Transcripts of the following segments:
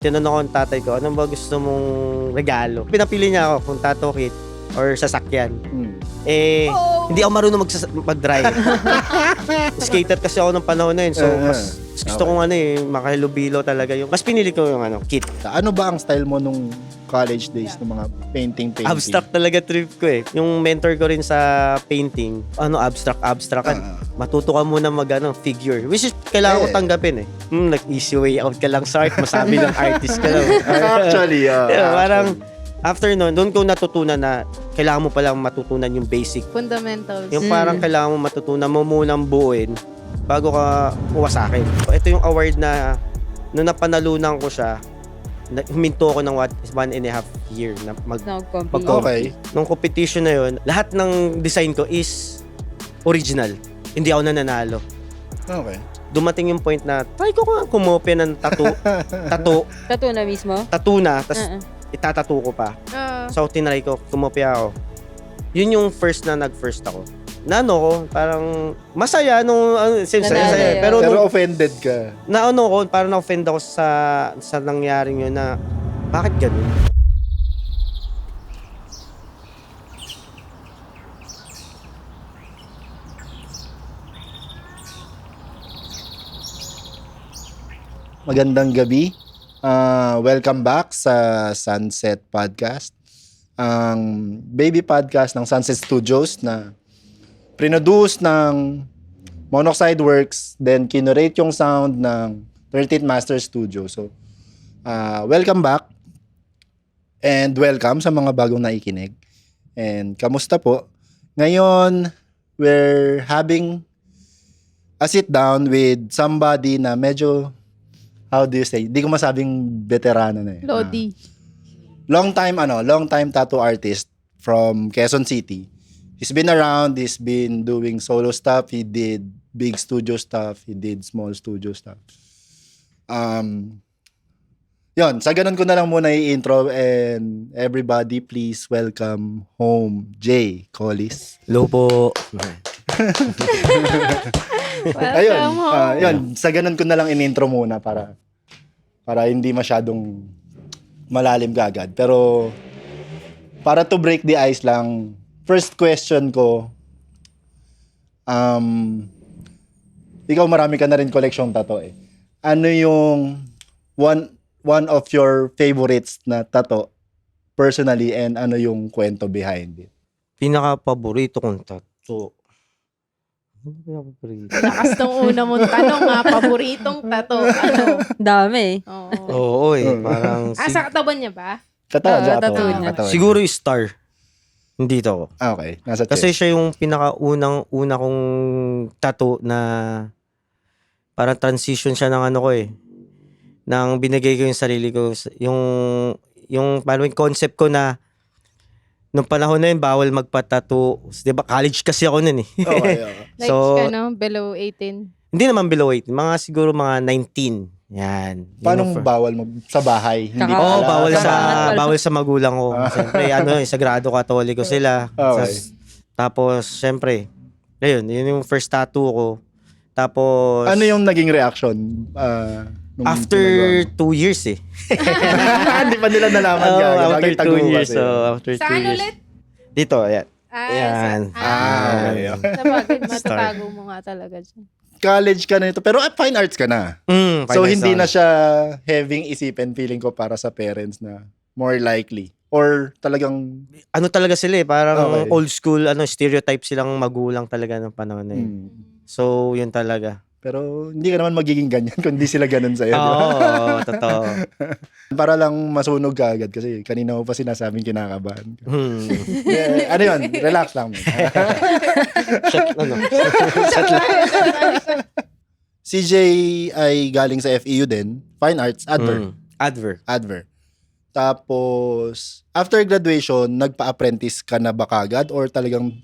Tinanong ko ang tatay ko, anong ba gusto mong regalo? Pinapili niya ako kung tattoo kit or sasakyan. Hindi ako marunong mag-drive. Skater kasi ako ng panahon na yun. So, mas gusto kong makahilubilo talaga yung... Mas pinili ko yung kit. Ano ba ang style mo nung college days ng mga painting? Abstract talaga trip ko eh. Yung mentor ko rin sa painting, abstract. Matuto ka muna figure. Which is, kailangan ko tanggapin eh. Easy way out ka lang sa art. Masabi ng artist ka lang. Actually, parang, after nun, doon ko natutunan na kailangan mo palang matutunan yung basic. Fundamentals. Yung parang kailangan mo matutunan mo munang buuin bago ka uwasakin. Ito yung award na nung napanalunan ko siya, huminto ako ng 1.5 year na Nag-compete. Okay. Nung competition na yun, lahat ng design ko is original. Hindi ako nananalo. Okay. Dumating yung point na try ko nga kumopya ng tattoo. Tattoo na mismo? Tattoo na, tas itatattoo ko pa. So, tinry ko, kumopya ako. Yun yung first na nag-first ako. Ko, parang masaya nung, saya. Pero offended ka. Parang na-offend ako sa nangyaring yun na, bakit ganun? Magandang gabi. Welcome back sa Sunset Podcast. Ang baby podcast ng Sunset Studios na produce ng Monoxide Works, then kinorate yung sound ng 13th Master Studio. So, welcome back and welcome sa mga bagong naikinig. And kamusta po? Ngayon, we're having a sit down with somebody na medyo, how do you say? Di ko masabing veterano na eh. Lodi. Long time tattoo artist from Quezon City. He's been around, he's been doing solo stuff, he did big studio stuff, he did small studio stuff. Yun, sa ganun ko na lang muna i-intro and everybody please welcome home Jay Collis. Hello po. Ayun, yun, sa ganun ko na lang in-intro muna para hindi masyadong malalim kagad. Pero para to break the ice lang, first question ko, ikaw marami ka na rin collection tattoo eh. Ano yung one of your favorites na tattoo personally and ano yung kwento behind it? Pinaka-paborito kong tattoo. Ano pinaka-paborito? Lakas tong una mong tanong paboritong tattoo. Ano? Dami. Oo eh. Parang... Sa katawan niya ba? tattoo niya. Siguro yung star. Hindi to. Okay. Nasa chest. Kasi siya yung pinaka-una kong tattoo na parang transition siya ng nang binigay ko yung sarili ko. Yung parang yung concept ko na nung panahon na yun, bawal magpa-tattoo. Diba, college kasi ako nun eh. Okay. Like, So, below 18? Hindi naman below 18. Siguro mga 19. Yan. Paano bawal sa bahay? Hindi Oo, pala. bawal sa magulang ko. Siyempre, Sagrado Katoliko sila. Okay. Tapos, siyempre, yun yung first tattoo ko. Tapos, Ano yung naging reaction? after 2 years eh. Hindi pa nila nalaman ka. After 2 years. After 2 Saan years. ulit? Dito, ayan. okay. Sabagay, matatago mo nga talaga dyan. College ka na ito. Pero fine arts ka na. So, hindi na siya heavy isipin, feeling ko, para sa parents na more likely. Or talagang... Ano talaga sila eh. Parang Okay. old school, stereotype silang magulang talaga ng panahon na yun. So, yun talaga. Pero hindi ka naman magiging ganyan kung hindi sila ganun sa'yo. Oo, di ba? totoo. Para lang masunog ka agad kasi kanina mo pa sinasabing kinakabahan ka. Ano yun? Relax lang. CJ ay galing sa FEU din. Fine Arts, Adver. Tapos, after graduation, nagpa-apprentice ka na ba kagad or talagang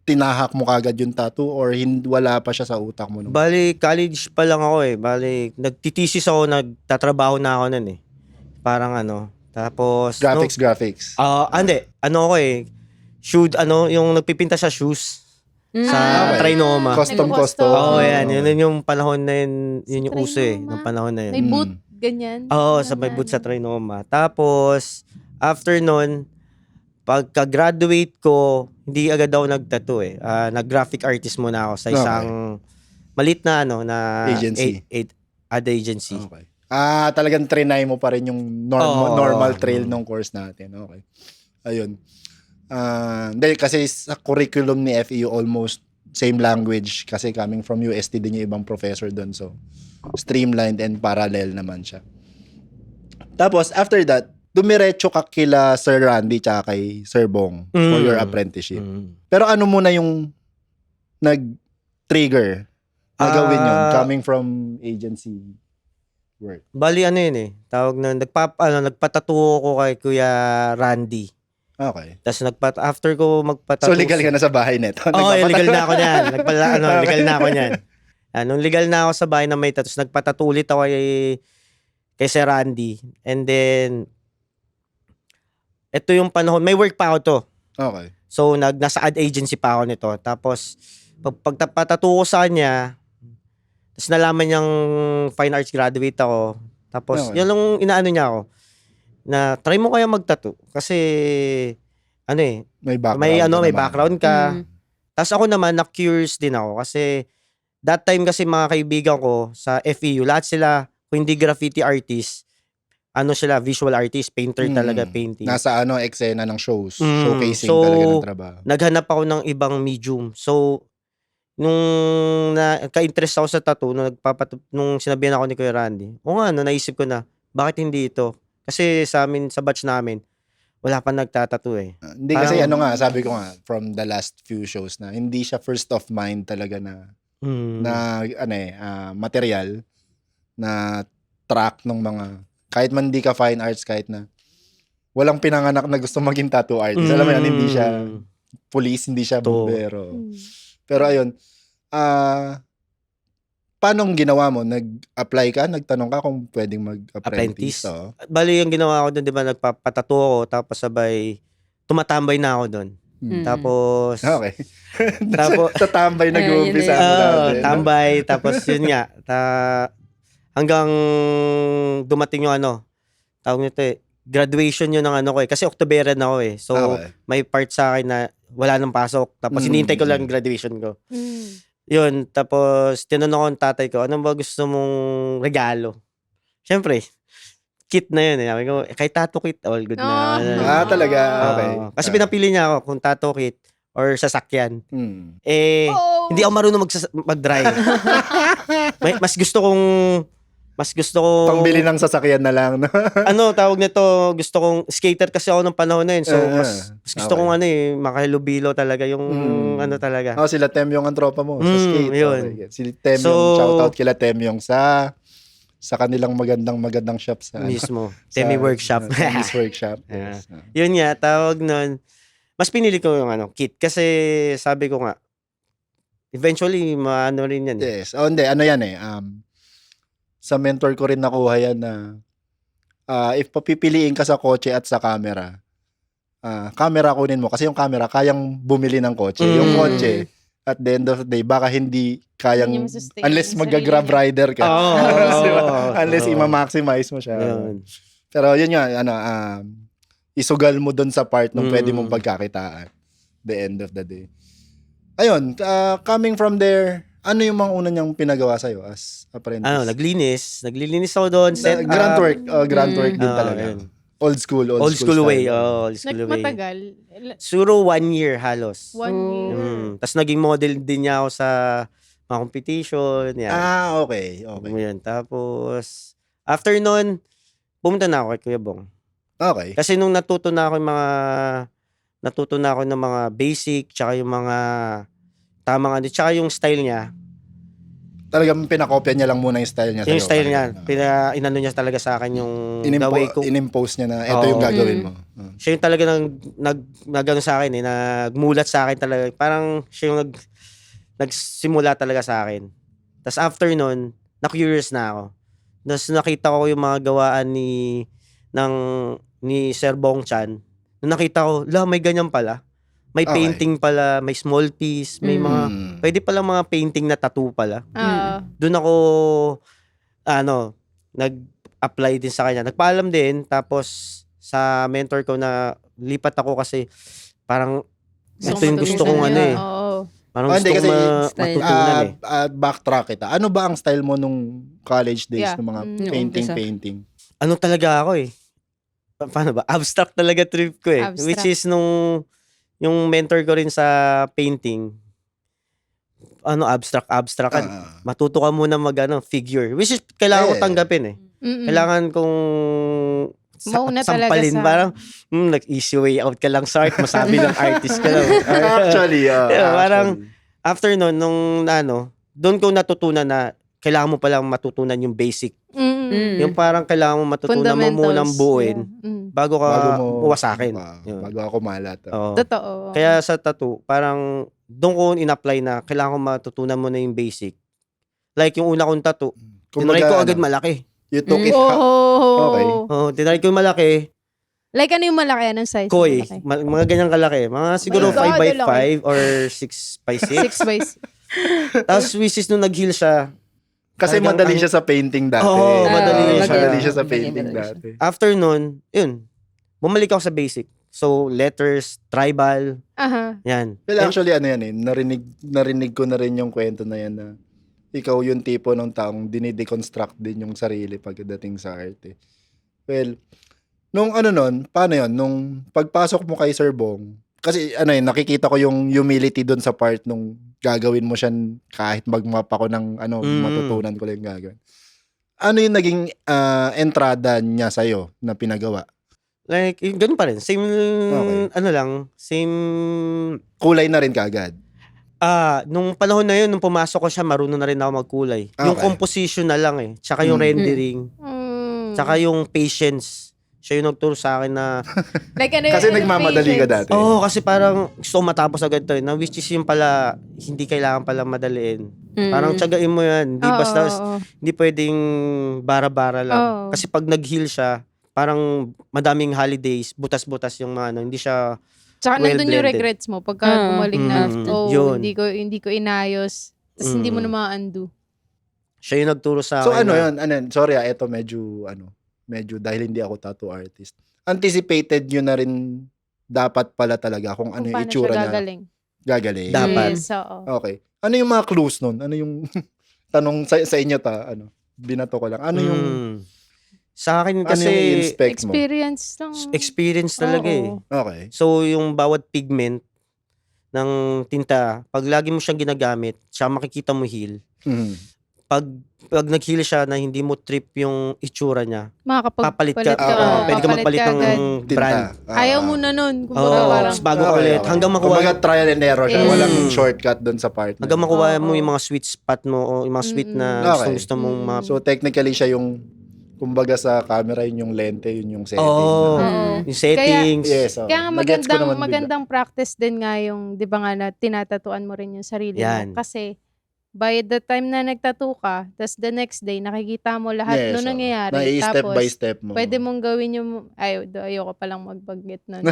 tinahak mo kagad yung tattoo or wala pa siya sa utak mo? Bali, college pa lang ako eh. Bali, nagtitesis ako, nagtatrabaho na ako nun eh. Parang Tapos... Graphics. Hindi. Ako eh. Yung nagpipinta sa shoes. Sa Okay. Trinoma. Custom. Oo, yan. Yun yung panahon na yun. Yun yung uso eh. Trinoma. Ng panahon na yun. May boot. ganyan. Oo, sa may Ano, boots sa Trinoma. Tapos, after nun, pagka-graduate ko, hindi agad ako nag-tattoo eh. Nag-graphic artist muna ako sa isang malit na Agency. ad agency. Okay. Talagang trinay mo pa rin yung Oo. normal trail ng course natin. Okay. Ayun. Dahil kasi sa curriculum ni FEU almost same language kasi coming from UST din yung ibang professor doon. So, streamlined and parallel naman siya. Tapos, after that, dumiretso ka kila Sir Randy tsaka kay Sir Bong for your apprenticeship. Pero ano muna yung nag-trigger na gawin yun coming from agency work? Bali ano yun eh. Tawag na, nagpatattoo ko kay Kuya Randy. Okay. Tapos after ko magpatattoo. So, legal ka na sa bahay neto? Oo, legal na ako niyan. Legal na ako niyan. Nung legal na ako sa bahay na may tattoo, nagpatattoo ulit ako kay Sir Randy. And then, ito yung panahon, may work pa ako to. Okay. So, nasa ad agency pa ako nito. Tapos, pagpatattoo ko sa kanya, tapos nalaman niyang fine arts graduate ako. Tapos, Okay. yun lang inaano niya ako. Na, try mo kaya magtattoo. Kasi, May background. may naman. background ka. Mm. Tapos ako naman, na-curious din ako. Kasi, that time kasi mga kaibigan ko sa FEU, lahat sila, kung hindi graffiti artist, sila, visual artist, painter talaga, painting. Nasa eksena ng shows. Mm. Showcasing So, talaga ng trabaho. Naghanap ako ng ibang medium. So, nung ka-interest ako sa tattoo, nung sinabihan ako ni Kuya Randy, naisip ko na, bakit hindi ito? Kasi sa amin, sa batch namin, wala pa nagtatattoo eh. Hindi kasi sabi ko nga, from the last few shows na, hindi siya first of mind talaga na material na track ng mga, kahit man di ka fine arts, kahit na walang pinanganak na gusto maging tattoo artist. Alam mo yan, hindi siya police, hindi siya bombero. Pero ayun, paano ginawa mo? Nag-apply ka? Nagtanong ka kung pwedeng mag-apprentice? Apprentice. Bali, yung ginawa ko doon, di ba, nagpapatato ako, tapos sabay, tumatambay na ako doon. Tapos, Okay. Tapos, tatambay nag-uumpisa mo natin. tambay, tapos yun nga, hanggang dumating yung tawag nito graduation yun ng ko eh. Kasi Octoberan ako eh. So, may part sa akin na wala nang pasok. Tapos, hinihintay ko lang graduation ko. Yun, tapos, tinanong ko ang tatay ko, ano ba gusto mong regalo? Siyempre, kit na yun eh. Sabi ko, kay tattoo kit, all good na. Talaga? Okay. Kasi pinapili niya ako kung tattoo kit or sasakyan. Hindi ako marunong mag-drive. Mas gusto kong Pambili ng sasakyan na lang. No? tawag nito, gusto kong skater kasi ako ng panahon na yun. So, mas gusto kong makahilubilo talaga yung talaga. Sila Temyong ang tropa mo sa skate. Yun. Okay. Si Temyong, shoutout kila Temyong sa kanilang magandang shop sa Mismo. Temi Workshop. Temi's Workshop. Yes. Yun nga, tawag nun. Mas pinili ko yung kit. Kasi sabi ko nga, eventually, rin yan. Yes. Hindi. Yan eh. Sa mentor ko rin nakuha yan na if papipiliin ka sa kotse at sa camera, camera kunin mo. Kasi yung camera, kayang bumili ng kotse. Yung kotse, at the end of the day, baka hindi kayang, unless mag-grab rider ka. Unless ima-maximize mo siya. Pero yun nga, isugal mo dun sa part nung pwede mong pagkakitaan. The end of the day. Ayun, coming from there, ano yung mga una niyang pinagawa sa'yo as apprentice? Naglilinis ako doon. Grunt work. Grunt work din talaga. Old school way. style. Old school way. Matagal. Siguro 1 year halos. 1 year. Tapos naging model din niya ako sa mga competition. Yan. Okay. Yan. Tapos, after nun, pumunta na ako kay Kuya Bong. Okay. Kasi nung natuto na ako ng mga basic, tsaka yung mga tamang tsaka yung style niya. Talagang pinakopya niya lang muna yung style niya. Yung style niya. Inano niya talaga sa akin yung gawin ko. In-impose niya na ito yung gagawin mo. Siya yung talaga nagano sa akin nagmulat sa akin talaga. Parang siya yung nagsimula talaga sa akin. Tapos after nun, na-curious na ako. Tapos nakita ko yung mga gawaan ni Sir Bong Chan. Nung nakita ko, may ganyan pala. May painting pala, may small piece, may mga, pwede pala mga painting na tattoo pala. Doon ako, apply din sa kanya. Nagpaalam din, tapos sa mentor ko na lipat ako kasi parang ito yung gusto kong ano eh. Oo. Parang Ah, gusto hindi, kong kasi style. matutunan eh. Backtrack kita. Ano ba ang style mo nung college days, Yeah. ng mga Mm. painting? Ano talaga ako eh. Paano ba? Abstract talaga trip ko eh. Abstract. Which is yung mentor ko rin sa painting, abstract ka. Matuto ka muna figure. Which is, kailangan ko tanggapin eh. Mm-mm. Kailangan kong Mauna talaga sampalin. sa- Parang, nag-easy way out ka lang sa art. Masabi ng artist ka lang. Actually, Yeah, parang, actually. after nun, doon ko natutunan na kailangan mo palang matutunan yung basic. Mm-mm. Yung parang kailangan mo matutunan mo munang buuin Yeah. Mm. bago ka Bago mo uwasakin. Yun. bago ako malat. Oo. Totoo. Kaya sa tattoo, parang doon ko in-apply na kailangan ko matutunan mo na yung basic. Like yung una kong tattoo, tinry ko agad malaki. You took it. Oh. Okay. Oo, tinry ko yung malaki. Like ano yung malaki? Anong size? Koi. Malaki? Mga ganyang kalaki. Mga siguro God, 5x5 or 6x6. 6 by 6. Tapos which nung nag-heal siya, Kasi Talagang madali ang- siya sa painting dati. Oo, madali siya. Madali siya sa Madali, painting madali siya. dati. after nun, yun, bumalik ako sa basic. So, letters, tribal, Aha. yan. Well, actually, ano yan eh, narinig ko na rin yung kwento na yan na ikaw yung tipo ng taong dinideconstruct din yung sarili pagdating sa art eh. Well, nung paano yun? Nung pagpasok mo kay Sir Bong, kasi nakikita ko yung humility doon sa part nung gagawin mo siya kahit magmap ako ng matutunan ko lang yung gagawin. Ano yung naging entrada niya sa'yo na pinagawa? Like, ganun pa rin. Same, Okay. same, Kulay na rin kaagad. nung panahon na yun, nung pumasok ko siya, marunong na rin ako magkulay. Yung Okay. composition na lang eh. Tsaka yung Mm. rendering. Mm. Tsaka yung patience. Siya yung nagturo sa akin na, Like ano Kasi ano yung nagmamadali ka patience? dati. kasi parang gusto ko matapos agad to eh. Na which is yung pala, hindi kailangan pala madaliin. Parang tsagain mo yan. Hindi Oo, basta, oo. hindi pwedeng bara-bara lang. Oo. Kasi pag nag-heal siya, parang madaming holidays, butas-butas yung mga hindi siya, Tsaka nandun yung well-blended. regrets mo pagka bumalik na, Yun. hindi ko inayos. Tapos hindi mo na ma-undo. siya yung nagturo sa So akin. yun? Sorry ito medyo dahil hindi ako tattoo artist. Anticipated nyo na rin dapat pala talaga kung ano Kung yung paano itsura siya niya. gagaling. Gagaling. Dapat. Yes, oo. Okay. Ano yung mga clues nun? Ano yung tanong sa inyo binato ko lang. Ano yung Sa akin ano kasi, yung i-inspect mo? Experience lang. experience talaga eh. Oo. Okay. So, yung bawat pigment ng tinta, pag lagi mo siyang ginagamit, siya makikita mo heal. Mhm. Pag nag-heal siya na hindi mo trip yung itsura niya, Makakapagpalit papalit ka. Pwede ka magpalit ng Tinta. brand. Ayaw mo na nun. Kumbaga Oo, parang, tapos bago ka ulit. Hanggang makuha, Kumbaga trial and error siya. Yes. Walang shortcut doon sa part. hanggang na. makuha mo Oo. yung mga sweet spot mo o yung mga sweet na Okay. gusto mong So technically siya yung kumbaga sa camera yun yung lente, yun yung setting. Oo. Oo. Yung settings. Yes. Oh. Kaya nga Nagets ko naman bigla. magandang practice din nga yung, di ba nga na tinatatuan mo rin yung sarili Yan. mo. Kasi by the time na nagtattoo ka, tas the next day, nakikita mo lahat Yes, nung oh. nangyayari. Na-step Tapos, by step mo. pwede mong gawin yung, ayoko palang magbanggit nun.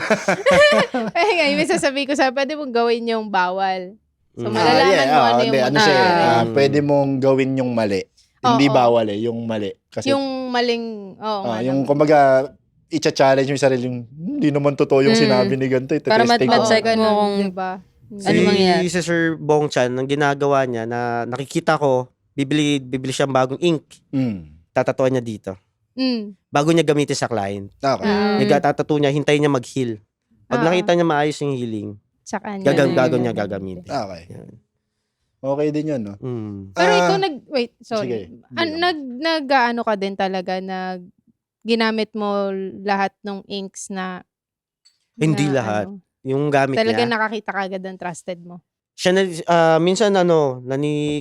Ay, ngayon, may sasabihin ko pwede mong gawin yung bawal. So, malalaman mo ano yung ano siya, mangyayari. pwede mong gawin yung mali. Hindi Oo. bawal yung mali. Kasi Yung maling, yung kumbaga i-challenge mo yung sarili yung hindi naman totoo yung sinabi ni ganito. Para Ite-testing ko. check mo kung diba? ano mangyayari. Si Sir Bong Chan, ang ginagawa niya na nakikita ko, bibili siyang bagong ink. Tatatuan niya dito. Mm. Bago niya gamitin sa client. Okay. Nagtatatato niya, hintayin niya mag-heal. Pag Oo. nakita niya maayos yung healing, Tsaka niya. bago niya gagamitin. Okay. Yan. Okay din yun, no? Pero ikaw Sige. sorry. Hindi Nag-ano ka din talaga ginamit mo lahat ng inks na Hindi lahat. Yung gamit talaga niya. nakakita ka agad ng trusted mo. Siya na, minsan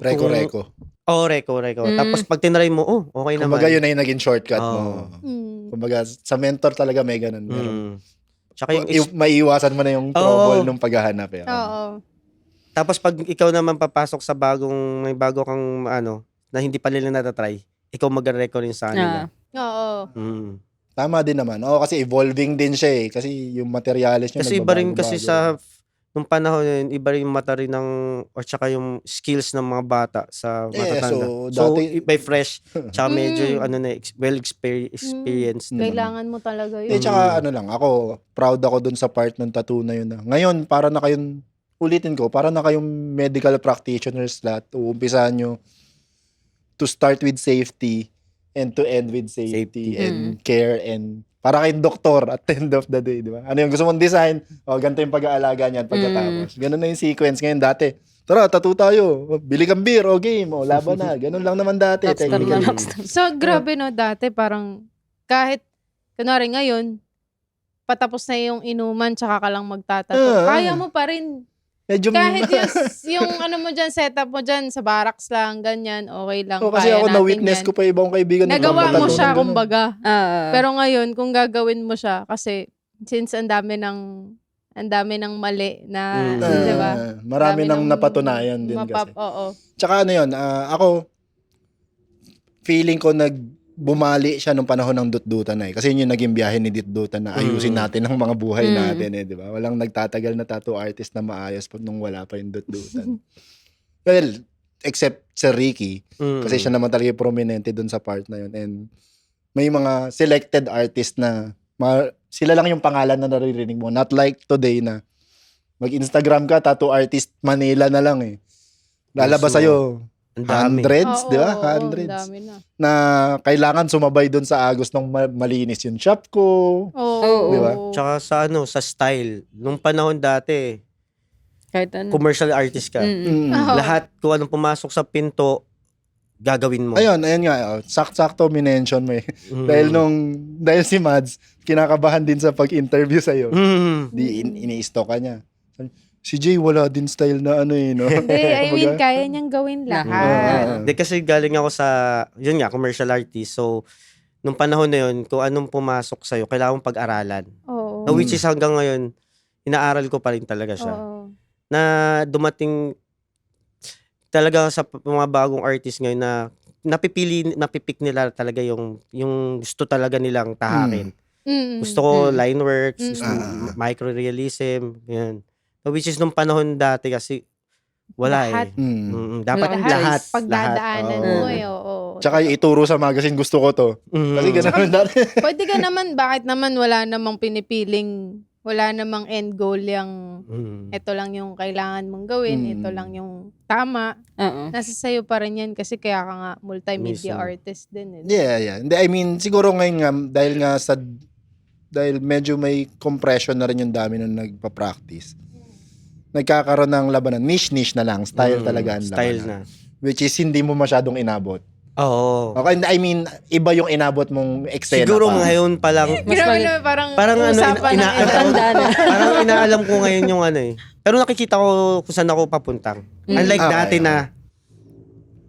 Reko-reko. Reko. Tapos pag tinry mo, okay naman. Kumbaga yun na yung naging shortcut Oo. mo. Mm. Kumbaga sa mentor talaga may ganun. Meron. Tsaka yung Maiiwasan mo na yung trouble nung paghahanap. Oo. tapos pag ikaw naman papasok sa may bago kang na hindi pa nila natatry, ikaw mag-reco rin sa kanila. Oo. Tama din naman. Oo, kasi evolving din siya eh. Kasi yung materials niya Kasi iba rin kasi sa nung panahon na yun, iba rin yung mata rin ng, or tsaka yung skills ng mga bata sa matatanda. so, So, dati- by fresh, tsaka medyo yung Mm. experienced. Kailangan mo talaga Eh, yun. tsaka lang, ako, proud ako dun sa part ng tattoo na yun. Ngayon, para na kayong, ulitin ko, para na kayong medical practitioners lahat. Uumpisahan nyo to start with safety and to end with safety Safety. and care and para kayong doktor at the end of the day, di ba? Ano yung gusto mong design? O, ganito yung pag-aalaga niyan pagkatapos. Ganun na yung sequence ngayon dati. Tara, tattoo tayo. Bili kang beer o game. O, laban na. Ganun lang naman dati. Rockstar na Technically. rockstar. So, grabe no, dati parang kahit, kunwari ngayon, patapos na yung inuman, tsaka ka lang magtatato. Kaya mo pa rin. Medyo, Kahit yung ano mo dyan, setup mo dyan, sa barracks lang, ganyan, okay lang. kasi kaya ako natin na-witness yan. ko pa ibang kaibigan. Nagawa mo nagpapatattoo siya, ng ganun. kumbaga. Ah. Pero ngayon, kung gagawin mo siya, kasi since ang dami ng mali na, Mm. di ba? Marami Dami nang ng napatunayan din kasi. Oo. Tsaka ano yun, ako, feeling ko bumali siya nung panahon ng Dutdutan na eh. Kasi yun yung naging biyahe ni Dutdutan na ayusin natin ang mga buhay natin eh, di ba? Walang nagtatagal na tattoo artist na maayos nung wala pa yung Dutdutan. Well, except sa Ricky, kasi siya naman talaga yung prominente dun sa part na yun. And may mga selected artist na sila lang yung pangalan na naririnig mo. Not like today na mag-Instagram ka, tattoo artist Manila na lang eh. Lalabas So, sa'yo ang dami. hundreds, di ba? Oo, Hundreds. ang dami na. Na kailangan sumabay doon sa agos ng malinis yung shop ko. Oo. Di ba? Tsaka sa style. Nung panahon dati, Kahit ano. commercial artist ka. Mm. Oo. Lahat kung anong pumasok sa pinto, gagawin mo. Ayun nga. Sakto minention mo eh. Mm. Dahil si Mads, kinakabahan din sa pag-interview sa'yo. Mm. Ini-stalk ka niya. Si Jay wala din style na ano eh, no? Hindi, I mean, Kumbaga, kaya niyang gawin lahat. Hindi kasi galing ako sa, yun nga, commercial artist. So, nung panahon na yun, kung anong pumasok sa'yo, kailangan mong pag-aralan. Oo. Na which is hanggang ngayon, inaaral ko pa rin talaga siya. Oo. Na dumating talaga sa mga bagong artist ngayon na napipik nila talaga yung gusto talaga nilang tahakin. Mm. Gusto ko line works, Mm. gusto micro-realism, yan. Which is nung panahon dati kasi wala Lahat. eh. Dapat Lahat. lahat. Pagdadaanan lahat. mo eh, oo. Tsaka yung ituro sa magazine, gusto ko to. Kasi ganun dati. Pwede ka naman, bakit naman wala namang pinipiling, wala namang end goal yung ito lang yung kailangan mong gawin, ito lang yung tama. Oo. Nasa sayo pa rin yan kasi kaya ka nga multimedia Mismo. artist din. Eh. Yeah. Hindi, I mean, siguro ngayon nga, dahil medyo may compression na rin yung dami nung nagpa-practice. Nagkakaroon ng labanan. Niche na lang. Style talaga ang Style labanan. na. Which is hindi mo masyadong inabot. Oo. Okay, I mean, iba yung inabot mong eksena Siguro pa. ngayon pa lang, Grabe na, parang ano, usapan ng Matanda na. parang inaalam ko ngayon yung ano eh. Pero nakikita ko kung saan ako papuntang. Unlike dati na,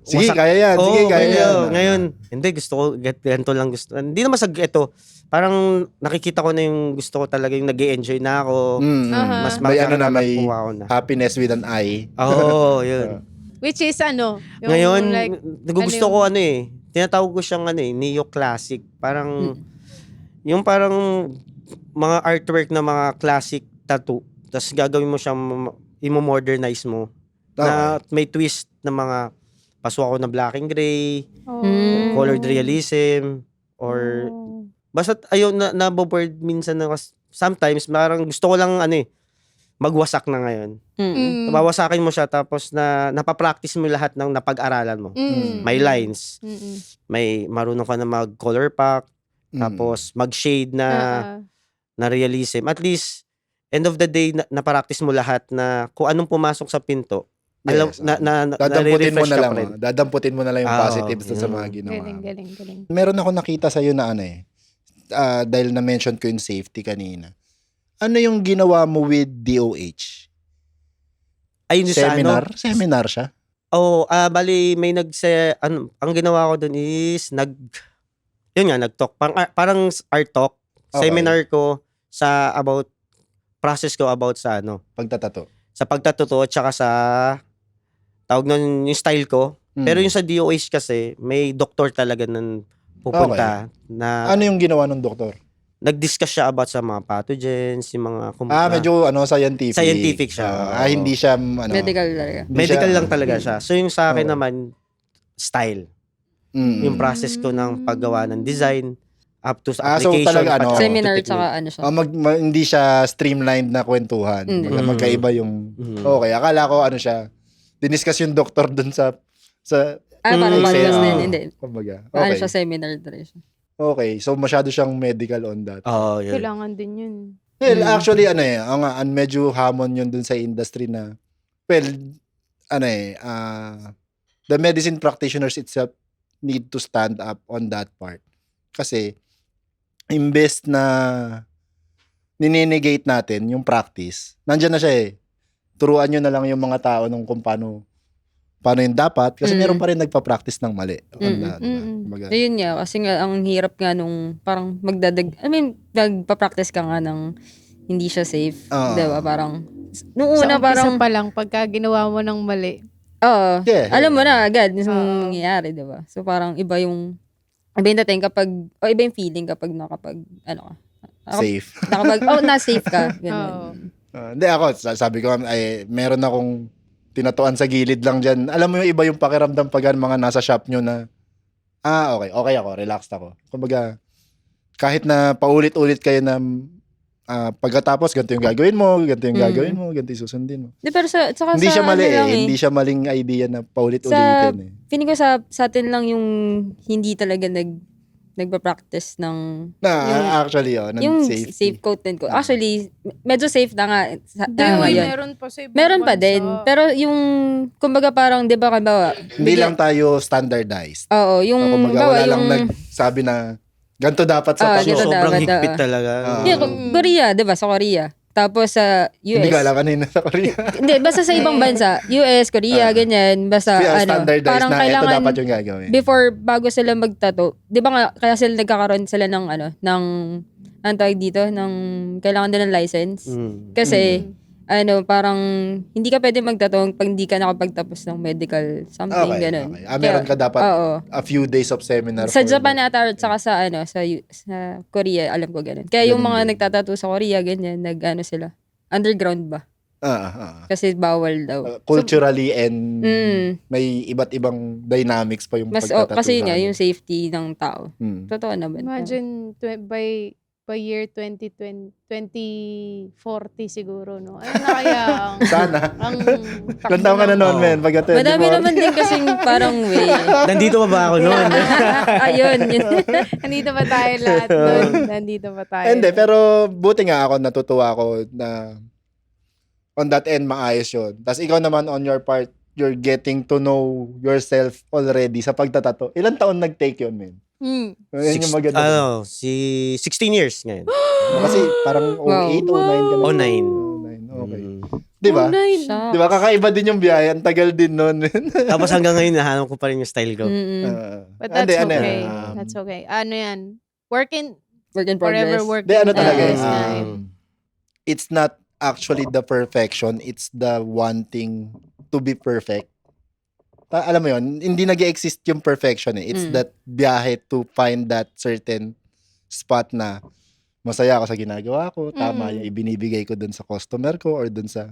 Sige, kaya yan. Sige, kaya yan. Ngayon, hindi, gusto ko, ganito lang gusto. Hindi naman sa ito, parang nakikita ko na yung gusto ko talaga, yung nag-i-enjoy na ako. Aha. Mas May ano na, magkakaroon may ako na. happiness with an eye. Oo, yun. Which is ano? Yung Ngayon, like, gusto ko ano eh, tinatawag ko siyang ano eh, neo-classic. Parang, yung parang mga artwork na mga classic tattoo, tapos gagawin mo siyang, imo-modernize mo. Na may twist na mga paso ako na black and gray, colored realism, or basta ayun na-bored minsan na sometimes parang gusto ko lang ano eh magwasak na ngayon. Wawasakin mo siya tapos napapractice mo lahat ng napag-aralan mo. May lines, may marunong ka na mag-color pack, tapos mag-shade na realism. At least end of the day napractice mo lahat na kung anong pumasok sa pinto. Alam Yes, dadamputin mo nare-refresh na ka lang. pa rin. Dadamputin mo na lang yung Oo, positives sa yun. mga ginawa. Galing. Meron ako nakita sa iyo na ano eh. Dahil na-mention ko yung safety kanina. Ano yung ginawa mo with DOH? Ayun yung sa ano. Seminar siya? Bali may ang ginawa ko doon is yun nga nag-talk. Parang art talk. Okay. Seminar ko sa process ko about sa Pagtatato. sa pagtatuto at saka sa tawag nun yung style ko. Pero yung sa DOH kasi may doktor talaga nang pupunta na Ano yung ginawa ng doktor? nag-discuss siya about sa mga pathogens, yung mga Medyo scientific. Scientific siya. Hindi siya Medical talaga. medical lang talaga siya. So yung sa akin Oo. naman, style. Mm. Yung process ko ng paggawa ng design up to sa So application. talaga, pati sa Seminar technique. tsaka ano siya. hindi siya streamlined na kwentuhan. Hindi. Magkaiba yung... Mhm. Okay, akala ko siya. Diniscuss yung doktor dun sa Parang Mm, podcast oo. din. Hindi. kumbaga. Ano Okay. siya, seminar talaga siya. Okay, so masyado siyang medical on that. Oo, yun. Kailangan din yun. Well, actually, medyo hamon yun dun sa industry na, the medicine practitioners itself need to stand up on that part. Kasi, imbes na nininegate natin yung practice, nandyan na siya eh. Turuan nyo na lang yung mga tao nung kung paano yung dapat. Kasi meron pa rin nagpa-practice ng mali. On that, Kumbaga, Ayun nga, kasi nga, ang hirap nga nung parang nagpa-practice ka nga ng hindi siya safe. Oo. Diba? Parang, nung Sa una umpisa parang, pa lang, pagka ginawa mo ng mali. Yeah. alam mo na agad yung Oo. mangyayari, diba? So parang iba yung dating kapag, iba yung feeling kapag safe. na-safe ka. Ganun. Oo. Hindi ako, sabi ko, meron akong tinatuan sa gilid lang dyan. Alam mo yung iba yung pakiramdam pag mga nasa shop nyo na, okay ako, relaxed ako. Kumbaga, kahit na paulit-ulit kayo na pagkatapos, ganito yung gagawin mo, ganito yung gagawin mo, ganito yung susundin mo. Di, pero tsaka Hindi sa siya mali ano lang Hindi siya maling idea na paulit-ulitin eh. Feeling ko sa atin lang yung hindi talaga nagpa-practice ng Actually, ng yung safety. safe content ko. Actually, medyo safe na nga ngayon. Meron pa sa ibang Meron pa bansa. din. Pero yung, kumbaga parang, di ba, Hindi lang tayo standardized. Oo, yung, Kumbaga, wala lang yung, nagsabi na ganito dapat sa Ganito paso. Sobrang dapat, higpit talaga. Korea, di ba, sa Korea. Tapos sa US. Hindi ko alam kanina sa Korea. Hindi, basta sa ibang bansa, US, Korea, ganyan, basta Standardized parang na ito kailangan dapat yung gagawin. before bago sila magtato. 'Di ba nga kaya sila nagkakaroon sila ng ng anong tawag dito, ng kailangan din ng license. Kasi parang hindi ka pwede magtato pag hindi ka nakapagtapos ng medical something ganun. Okay. Meron ka dapat Oo. a few days of seminar. Sa for Japan that. ata at saka sa Korea, alam ko ganun. Kaya yung Ganun mga din. nagtatato sa Korea ganyan, sila. Underground ba? Kasi bawal daw. Culturally and Mm. may iba't ibang dynamics pa yung Mas pagtatato kasi sa nga amin. yung safety ng tao. Totoo naman. Imagine, by year 2020, 2040 siguro, no? Ano na kaya ang... Sana. ang Ilan taon ka na noon, Oo. men? Pagka 24. Madami naman din kasing parang way. Nandito pa ba ako noon? Ayun. Yun. Nandito ba tayo lahat doon? Nandito ba tayo? Hindi, pero buti nga ako, natutuwa ako na on that end, maayos yun. Tapos ikaw naman on your part, you're getting to know yourself already sa pagtatato. Ilan taon nag-take yun, men? Yun yung maganda. 16 years ngayon. Kasi parang 08, 09 ka na. 09. 09, okay. Di ba? Siya. Di ba? Kakaiba din yung biyahe. Ang tagal din nun. Tapos hanggang ngayon, nahanap ko pa rin yung style ko. But that's Hindi, okay. yan? That's okay. Ano yan? Work in progress. forever work. Di, ano talaga Yes, it's not actually the perfection, it's the wanting to be perfect. Alam mo yun, hindi nag-exist yung perfection eh. It's that biyahe to find that certain spot na masaya ako sa ginagawa ko, tama yung ibinibigay ko dun sa customer ko or dun sa,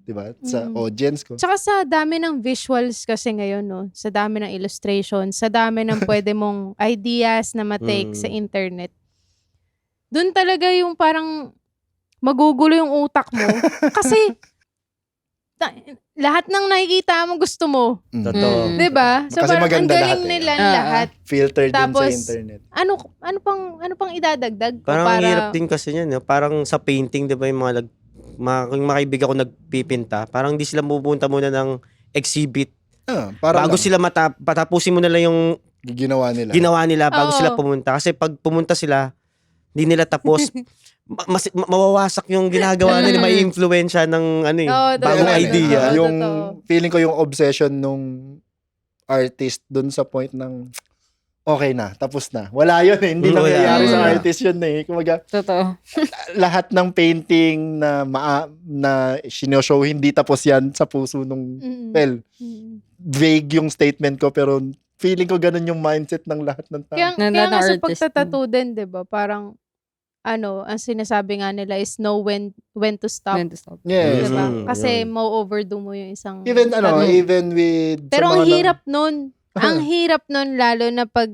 di ba, sa audience ko. Tsaka sa dami ng visuals kasi ngayon, no? Sa dami ng illustration, sa dami ng pwede mong ideas na matake sa internet. Doon talaga yung parang magugulo yung utak mo. Kasi lahat ng nakikita mo gusto mo. Totoo. 'Di ba? So Kasi parang ang maganda galing lahat eh. nila lahat. Filter din Tapos, sa internet. Ano pang idadagdag ko Parang ang para hirap din kasi yan. Parang sa painting, di ba, yung mga yung mga kaibigan ko nagpipinta, parang hindi sila pupunta muna ng exhibit. Parang Bago sila patapusin mo na lang yung ginawa nila. bago Oo. sila pumunta. Kasi pag pumunta sila, hindi nila tapos, mawawasak yung ginagawa nila, may influensya ng Oo, bagong totoo. idea. Oo, Yung totoo. feeling ko yung obsession nung artist dun sa point ng okay na, tapos na. Wala yun eh. Hindi Wala. nangyayari sa Wala. artist yun eh. Kumaga, Totoo. lahat ng painting na sinoshow, hindi tapos yan sa puso nung, well, vague yung statement ko, pero feeling ko ganun yung mindset ng lahat ng tao. Kaya Na nga lahat ng sa artist. pagtatattoo din, 'di ba? Parang ang sinasabi nga nila is know when to stop. When to stop. Yes. Diba? Mm, Kasi yun. ma-overdo mo yung isang Even tattoo. even with Pero sa ang mga hirap nun. Ang hirap nun lalo na pag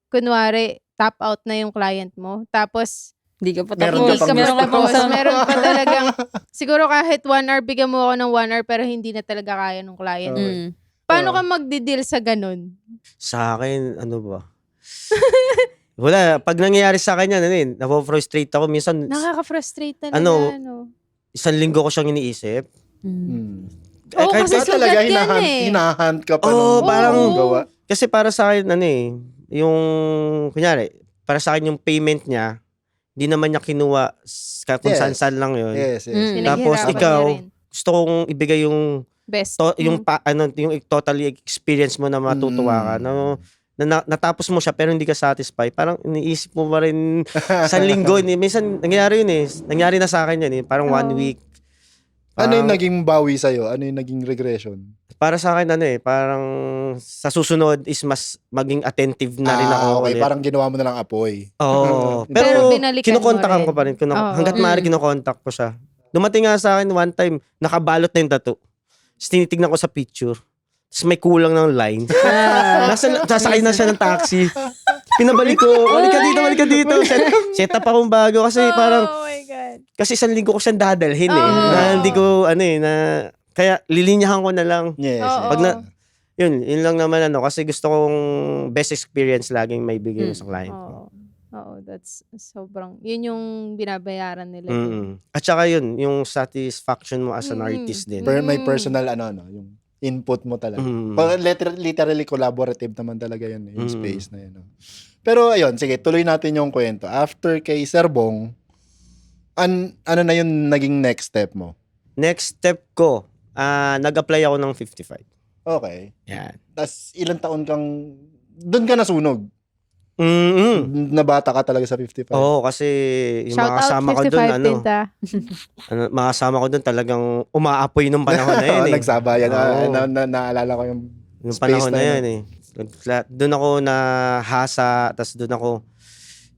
kunwari top out na yung client mo. Tapos Hindi ka pa Meron tapos. ka pang Meron ka gusto. pang tapos kasama. meron pa talagang siguro kahit 1 hour bigyan mo ako ng 1 hour pero hindi na talaga kaya ng client. Okay. Paano Oo. ka magdi-deal sa ganun? Sa akin, ano ba? Wala. Pag nangyayari sa akin yan, napofrustrate ako. Minsan, Nakaka-frustrate talaga. Ano, isang linggo ko siyang iniisip. Oo, kahit- kasi kahit- sugat yan hinahunt ka pa Oo, nung parang- gawa. Kasi para sa akin, yung, kunyari, para sa akin yung payment niya, hindi naman niya kinuha kung Yes. saan-saan lang yun. Yes, yes. Mm. Tapos Pinaghirapan ikaw, niya rin. Gusto kong ibigay yung Best. yung yung totally experience mo na matutuwa ka. Natapos mo siya pero hindi ka satisfied. Parang iniisip mo pa rin sa linggo. Minsan nangyari yun eh. Nangyari na sa akin yun eh. Parang 1 Oo. week. Ano yung Parang- naging bawi sa'yo? Ano yung naging regression? Para sa akin parang sa susunod is mas maging attentive na rin ako Okay, ulit. parang ginawa mo na lang apoy. Oo. Pero Pero binalikan kinokontakan mo ko pa rin. Oo. Hanggat maaari kinokontak ko siya. Dumating nga sa akin one time, nakabalot na yung tattoo. Tapos tinitignan ko sa picture. Tapos may kulang ng line. Sasakay na siya ng taxi. Pinabalik ko, balik ka dito. Set up akong bago kasi parang, Oh my God. kasi isang linggo ko siyang dadalhin Oo. na hindi ko, kaya lilinyahan ko na lang. Yes. Oo. Pag yun lang naman kasi gusto kong best experience laging may bigay sa client ko. Oo, that's sobrang, yun yung binabayaran nila. dun. Mm. At saka yun, yung satisfaction mo as an artist din. May personal yung input mo talaga. Mm. Literally collaborative naman talaga yun, yung Mm. space na yun. No? Pero ayun, sige, tuloy natin yung kwento. After kay Sir Bong, ano na yung naging next step mo? Next step ko, nag-apply ako ng 55. Okay. Yan. Tapos ilang taon kang, doon ka nasunog? Mm-mm. Nabata ka talaga sa 55? Oo, kasi yung Shout mga out kasama ko 55 doon, Pinta. mga kasama ko doon talagang umaapoy nung panahon na yun eh. Nagsabayan. Oo. Naalala ko yung Yung space panahon na na yun eh. Doon ako nahasa, tapos doon ako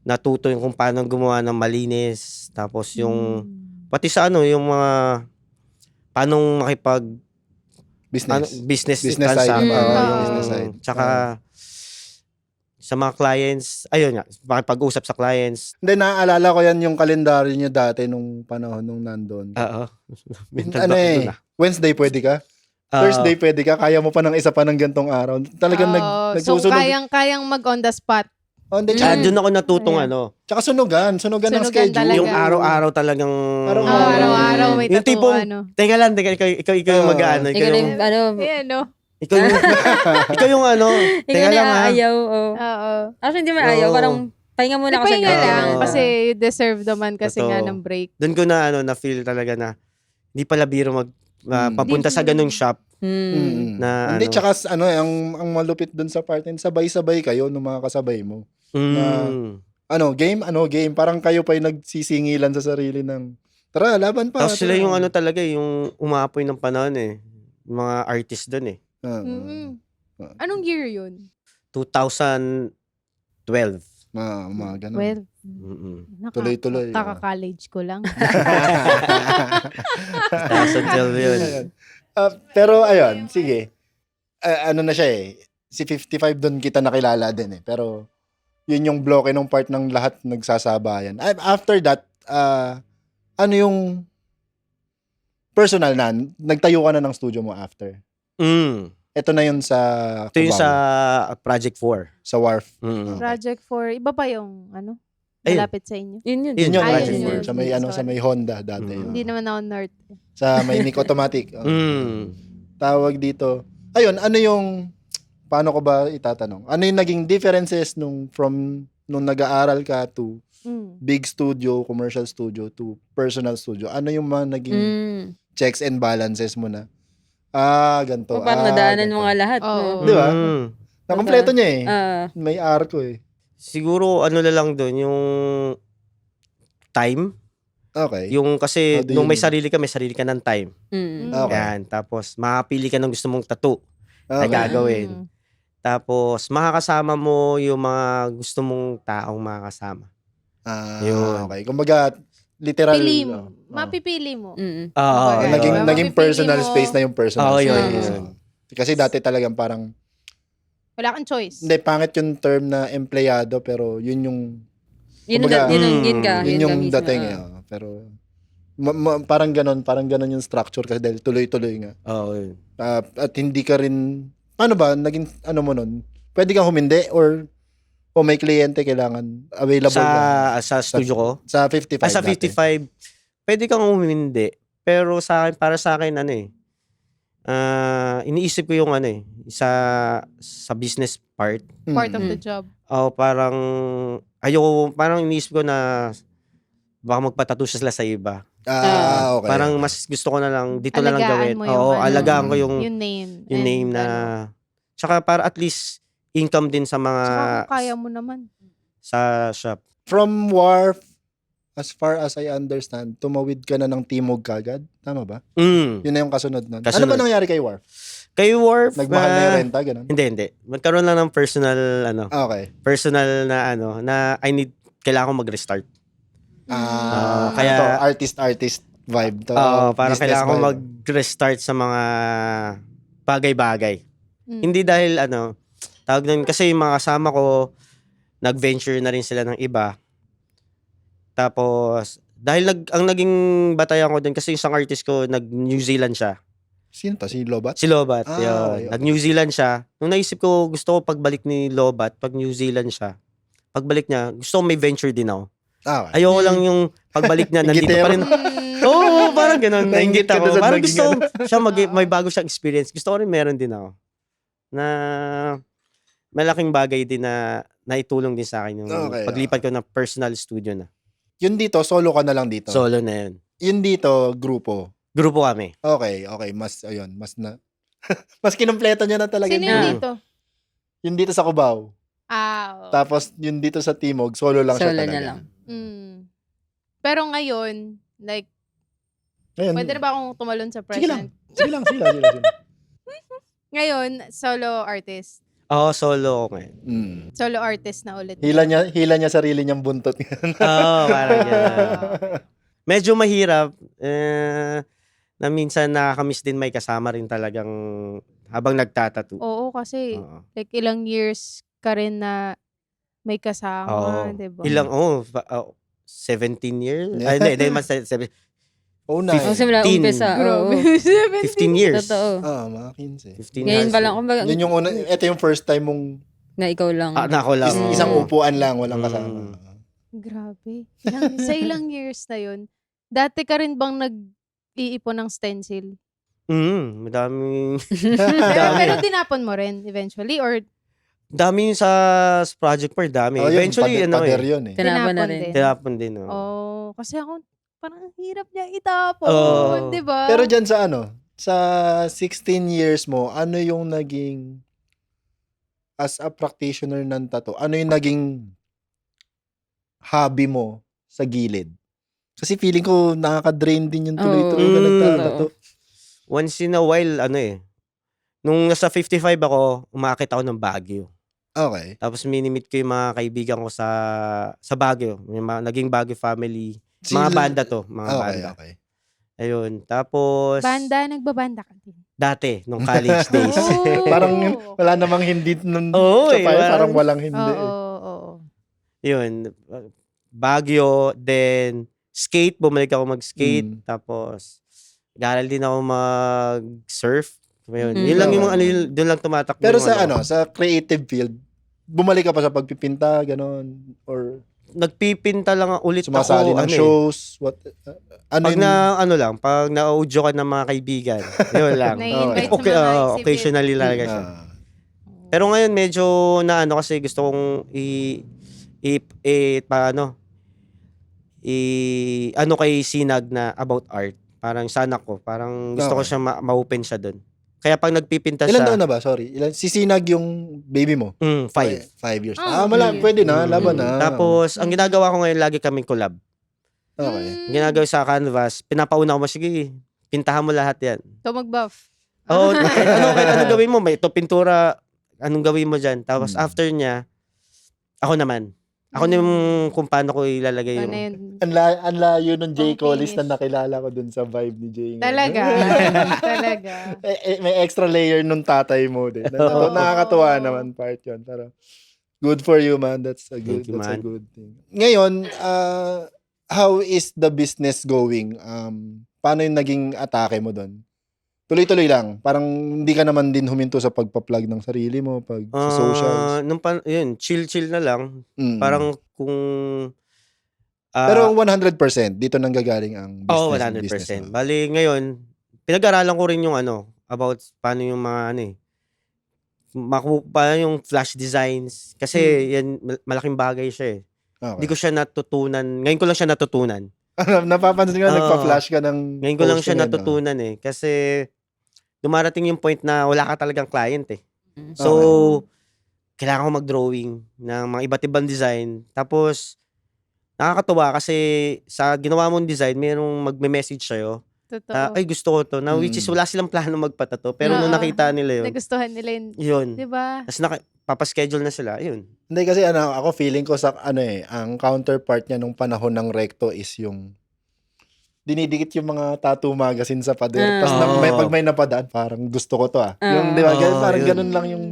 natuto yung kung paano gumawa ng malinis. Tapos yung, pati sa yung mga, paano makipag, business Business side. transaction. Oo. Business side. Tsaka, sa mga clients, ayun nga, makipag-usap sa clients. Hindi, naaalala ko yan yung kalendaryo nyo dati nung panahon nung nandun. Oo. Ano Wednesday pwede ka? Thursday pwede ka? Kaya mo pa ng isa pa ng gantong araw? Talagang Oo, so nagsusunog. kayang mag on the spot. Hindi, tsaka, Doon ako natutong Ayan. tsaka sunugan ng Sunugan schedule. talaga. yung araw-araw talagang, Araw-araw. Araw-araw may yung tipong, tatuan. teka lang, ikaw yung mag-ano, Ikaw na yung, Ayan, no? ikaw yung, ikaw yung ikaw teka na lang ha. ayaw. Oh. Oo. Actually, hindi man ayaw. Oo. Parang, pahinga muna ako sa Pahinga Oo. lang kasi you deserve naman kasi Totoo. nga ng break. Doon ko na feel talaga na, hindi pala biro papunta sa ganung shop na Hindi, tsaka ang malupit dun sa part, sabay-sabay kayo ng mga kasabay mo. Game, parang kayo pa yung nagsisingilan sa sarili ng, tara, laban pa. Tapos sila tara. yung talaga, yung umaapoy ng panahon eh. Yung mga artist doon eh. Anong year yun? 2012. Mga ganun. Well, Tuloy-tuloy. kaka-college ko lang. 2012 yun. Ayun. Pero ayun, sige. Ano na siya eh. Si 55 doon kita nakilala din eh. Pero yun yung bloke ng part ng lahat nagsasabayan. After that, ano yung personal na, nagtayo ka na ng studio mo after? Ito na yun sa Ito yung Cubao, sa Project 4. sa Wharf. Project 4, iba pa yung Ayun. malapit sa inyo. Yun. Yun yung Ah, Project yun 4. yun. Sa may, sa may Honda dati. Hindi naman ako north. Sa may Nick Automatic. Tawag dito. Ayun, ano yung, paano ko ba itatanong? Ano yung naging differences nung nag-aaral ka to big studio, commercial studio to personal studio? Ano yung mga naging checks and balances mo na? Ganito. Parang nadaanan ganito. mo nga lahat. Oo. No? Di ba? Nakompleto niya eh. May arco eh. Siguro na lang doon, yung time. Okay. Yung kasi How do nung you may sarili ka ng time. Okay. Yan. Tapos makapili ka ng gusto mong tattoo na Okay. gagawin. Tapos makakasama mo yung mga gusto mong taong makakasama. Yun. Okay. Kumbaga, literal. Pili mo. oh. Mapipili mo. Mm. Okay. Naging, Diba? naging Mapipili personal mo. space na yung personal Oo, yun, space. yun. Kasi dati talagang parang, Wala kang choice. hindi, pangit yung term na empleyado, pero yun yung, Yun, Kumbaga, yun ka. yun ka yung mismo, dating. Pero, parang ganon yung structure kasi dahil tuloy-tuloy nga. Oo, yun. At hindi ka rin, ano ba, naging, ano mo nun? Pwede kang humindi or kung may kliyente kailangan available ka? Sa studio ko? Sa 55 Sa dati. 55, pwede kang umindi. Pero para sa akin, iniisip ko yung sa business part. Part of Mm. the job. Parang, parang iniisip ko na baka magpatattoo sila sa iba. Okay. Parang mas gusto ko na lang, dito na lang Alagaan gawin. mo yung Oo, ano, alagaan ko Yung name. yung name And na, tsaka para at least income din sa mga, Tsaka kung kaya mo naman. sa shop. From Wharf, as far as I understand, tumawid ka na ng Timog kagad. Tama ba? Yun na yung kasunod nun. Ano Kasunod. ba nangyari kay Wharf? Kay Wharf, Nagmahal na yung renta, ganun? Hindi. Magkaroon lang ng personal, Okay. personal na kailangan ko mag-restart. Kaya- Ito, artist vibe to. Parang Business kailangan ko vibe. mag-restart sa mga bagay-bagay. Mm. Hindi dahil tawag nun, kasi yung mga kasama ko, nag-venture na rin sila ng iba. Tapos, dahil ang naging batayan ko din, kasi isang artist ko, nag-New Zealand siya. Sino to? Si Lobat? Si Lobat. Ah, yun. okay. Nag-New Zealand siya. Nung naisip ko, gusto ko pagbalik ni Lobat, pag New Zealand siya, pagbalik niya, gusto ko may venture din ako. Okay. Ayoko lang yung pagbalik niya, nandito Ingitero. pa rin. Oo, parang ganun. Nainggit Nainggit ka ako. doon sa Parang naging gusto ko siya may bago siyang experience. Gusto ko rin meron din ako. Na malaking bagay din na naitulong din sa akin yung Okay, paglipat ko ng personal studio na. Yun dito, solo ka na lang dito. Solo na yun. Yun dito, grupo. Grupo kami. Okay. Mas na. Mas kinumpleto niya na talaga. Sino yun. yung Ah. dito? Yun dito sa Cubao. Oo. Tapos yun dito sa Timog, solo lang siya Solo talaga. niya lang. Pero ngayon, like, Ngayon, pwede na ba akong tumalon sa Sige lang. present? Sige lang. Ngayon, solo artist. Oo, solo ako ngayon. Solo artist na ulit. Hila niya sarili niyang buntot. Oo, parang gano'n. Medyo mahirap. Na minsan nakakamiss din may kasama rin talagang habang nagtatattoo. Oo, kasi Oo. like ilang years ka rin na may kasama, Oo. diba? 17 years? Yeah. Hindi mas 7. Oh, na. Ang simula, 15. umpisa. Grabe. Oo. 15 years. Totoo. Mga 15. 15 Ngayon years. pa lang, kumbaga, Yun yung una, ito yung first time mong na ikaw lang. Na ako lang. isang oo. upuan lang, walang Mm. kasama. Grabe. Sa ilang years na yun, dati ka rin bang nag-iipon ng stencil? Madaming Pero tinapon mo rin eventually or dami sa project part, dami. Oh, yun, Eventually, pader yun eh. Tinapon na tinapon rin. din? tinapon din. Oh. Oh, kasi ako, parang ang hirap niya itapon, Oo. di ba? Pero dyan sa 16 years mo, ano yung naging, as a practitioner ng tattoo, ano yung naging hobby mo sa gilid? Kasi feeling ko nakaka-drain din yung tuloy-tuloy na Oo. nagtatato. Once in a while, nung nasa 55 ako, umakit ako ng Baguio. Okay. Tapos minimit ko yung mga kaibigan ko sa Baguio. Yung naging Baguio family. Mga Sila- banda to. Mga Okay, banda. okay. Ayun. Tapos, Banda, nagbabanda ka din. dati, nung college days. Oh. Parang wala namang hindi nun Oo, sa eh, file, parang- parang walang hindi. Oo, eh. oo. Yun. Baguio, then skate. Bumalik ako mag-skate. Mm. Tapos, garal din ako mag-surf. Yun. Mm. Yun lang yung Okay. doon lang tumatakbo. Pero yung sa creative field, bumalik ka pa sa pagpipinta, ganon, or nagpipinta lang ulit sumasali ako. ng shows, Pag pag na-audio ka ng mga kaibigan, yun lang. Nai-invite sa mga exhibit. Occasionally lang siya. Pero ngayon medyo kasi gusto kong kay Sinag na about art. Parang sana ko, parang gusto ko Okay. siya ma-open siya doon. Kaya pag nagpipinta ilan siya, taon na ba? Sorry. Si Sinag yung baby mo? 5. 5 years. Ah, Pwede na. Laban na. Tapos, ang ginagawa ko ngayon, lagi kaming collab. Okay. Ang ginagawa sa canvas, pinapauna ko mo, sige, pintahan mo lahat yan. Ikaw mag-buff. Oo, kahit ano gawin mo, may ito pintura, anong gawin mo dyan. Tapos after niya, ako naman. Ako na yung kung paano ko ilalagay Ano yung... yun? Ang layo ng J. Pang Collis na finish. nakilala ko dun sa vibe ni Jay. ngayon. Talaga. Talaga. May extra layer nung tatay mo din. Oo. Nakakatuwa naman part yun. Pero good for you, man. That's a good, Thank you, that's a man. good thing. Ngayon, how is the business going? Paano yung naging atake mo doon? Tuloy-tuloy lang. Parang hindi ka naman din huminto sa pagpa-plug ng sarili mo, pag sa socials. Yun, chill na lang. Mm. Parang kung... Pero 100% dito nanggagaling ang Oo, business. 100%. Bali, ngayon, pinag-aralan ko rin yung about paano yung mga paano yung flash designs. Kasi yan, malaking bagay siya eh. Hindi ko siya natutunan. Ngayon ko lang siya natutunan. Napapansin ko, nagpa-flash ka ng Ngayon ko lang siya posting, natutunan eh. Kasi dumarating yung point na wala ka talagang client eh. Mm. So, kailangan ko mag-drawing ng mga iba't ibang design. Tapos, nakakatuwa kasi sa ginawa mong design, mayroong magme-message sa'yo. Totoo. Ay, gusto ko to. Na, which is wala silang plano magpatato. Pero nung Oo. nakita nila yun, Nagustuhan nila yun. yun. Diba? Tapos papaschedule na sila. Yun. Hindi kasi ako feeling ko sa ang counterpart niya nung panahon ng Recto is yung dinidikit yung mga tattoo magazine sa pader. Tapos pag may napadaan, parang gusto ko to Yung, di ba? Parang yun. ganun lang yung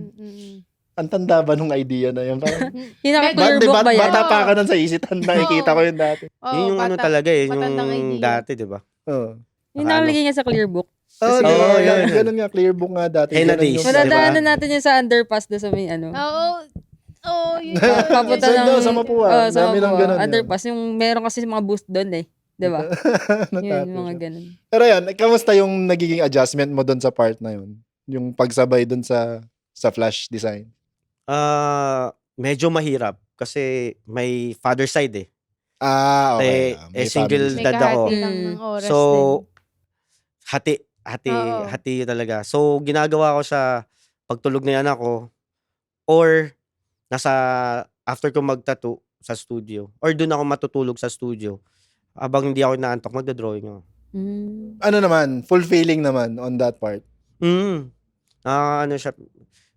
ang tanda ba nung idea na yun? Parang, Yung naka-clear book ba yan? bata pa ka nun sa isitan, nakikita ko yun dati. Yun yung talaga eh. Yung matandang idea. dati, di ba? Oo. Yung nakalagay nga sa clear book. Oh, yun. ganun nga, clear book nga dati. Henna Ganun days. yung- Madadaanan natin yun sa underpass doon sa may Oo. Oo, yun. Papunta Sa- ng... sa Mapua. Oo, sa Dami ng Mapua. ganun, Underpass. Yung meron kasi mga boost doon eh. Di ba? Yun, Natato mga siya. ganun. Pero yan, kamusta yung nagiging adjustment mo doon sa part na yun? Yung pagsabay doon sa flash design? Medyo mahirap. Kasi may father side eh. Okay. Eh, single May dad ako. kahati lang ng oras So, din. hati yun talaga. So, ginagawa ko sa pagtulog na yung anak ko or after ko magtattoo sa studio or doon ako matutulog sa studio. Habang hindi ako inaantok, magdodrawing ako. Ano naman, fulfilling naman on that part. Ano siya,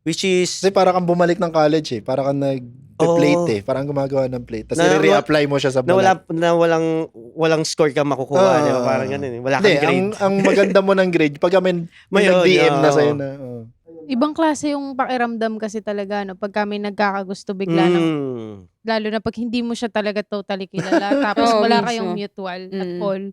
which is, Kasi para kang bumalik ng college eh. Para kang nag-plate eh. Parang gumagawa ng plate. Tapos Na- i-reapply mo siya sa balat. walang score ka makukuha. Di ba? Parang ganun eh. Wala Hindi, kang grade. ang maganda mo ng grade, pag may Mayroon, nag-DM na oo. sa'yo na. Ibang klase yung pakiramdam kasi talaga, no? Pag kami nagkakagusto bigla ng, lalo na pag hindi mo siya talaga totally kilala, tapos Oo, wala mismo. kayong mutual at Mm. all.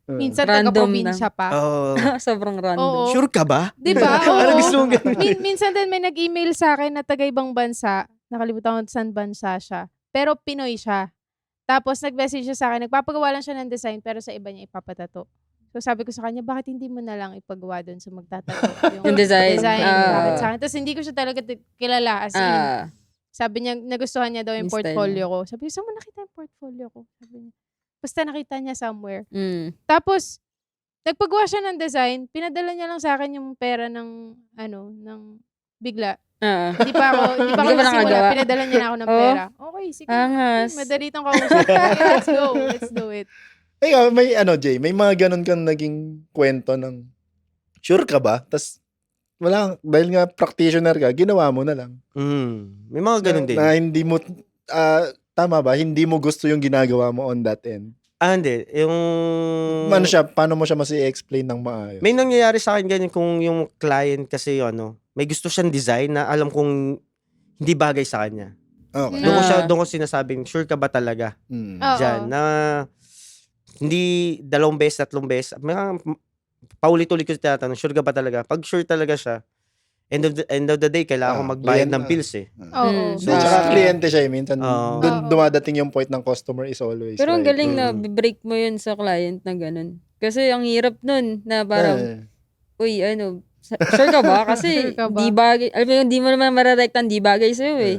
Minsan Random taga-probinsya pa. Oh. Sobrang random. Oo. Sure ka ba? Di ba? Oo. Parang gusto mong ganun. Minsan din may nag-email sa akin na taga-ibang bansa, nakalimutan ko saan bansa siya, pero Pinoy siya. Tapos nag-message siya sa akin, nagpapagawa lang siya ng design pero sa iba niya ipapatato. So sabi ko sa kanya, bakit hindi mo na lang ipagawa doon sa magtatato? Yung design. Bakit sa akin? Tapos hindi ko siya talaga kilala. As in, sabi niya, nagustuhan niya daw yung Yung style portfolio ko. Sabi ko, saan mo nakita yung portfolio ko? Sabi niya, basta nakita niya somewhere. Mm. Tapos, nagpagawa siya ng design, pinadala niya lang sa akin yung pera ng bigla. Hindi pa ako Hindi ka ba nagsimula, nakagawa? pinadala niya na ako ng Oo. pera. Okay, sige. Angas. Madalitang kausap. Let's go. Let's do it. Ikaw, may Jay, may mga ganun kang naging kwento ng sure ka ba? Tapos, wala, dahil nga practitioner ka, ginawa mo na lang. May mga ganun din. Na hindi mo, tama ba? Hindi mo gusto yung ginagawa mo on that end. Hindi. Yung... Paano mo siya explain ng maayos? May nangyayari sa akin ganyan kung yung client kasi may gusto siyang design na alam kong hindi bagay sa kanya. Okay. Doon ko sinasabing, sure ka ba talaga? Oo. Diyan, na hindi 2 beses, 3 beses. Paulit-ulit ko tinatanong, sure ka ba talaga? Pag sure talaga siya, end of the day, kailangan ko magbayad ng bills eh. Oo. So, tsaka kliyente siya minsan Oo. dun dumadating yung point ng customer is always Pero ang right. galing na break mo yun sa client na ganun. Kasi ang hirap nun na parang, uy, sure ka ba? Kasi Sure ka ba? di bagay, alam mo yun, di mo naman mararektan, di bagay sa'yo eh.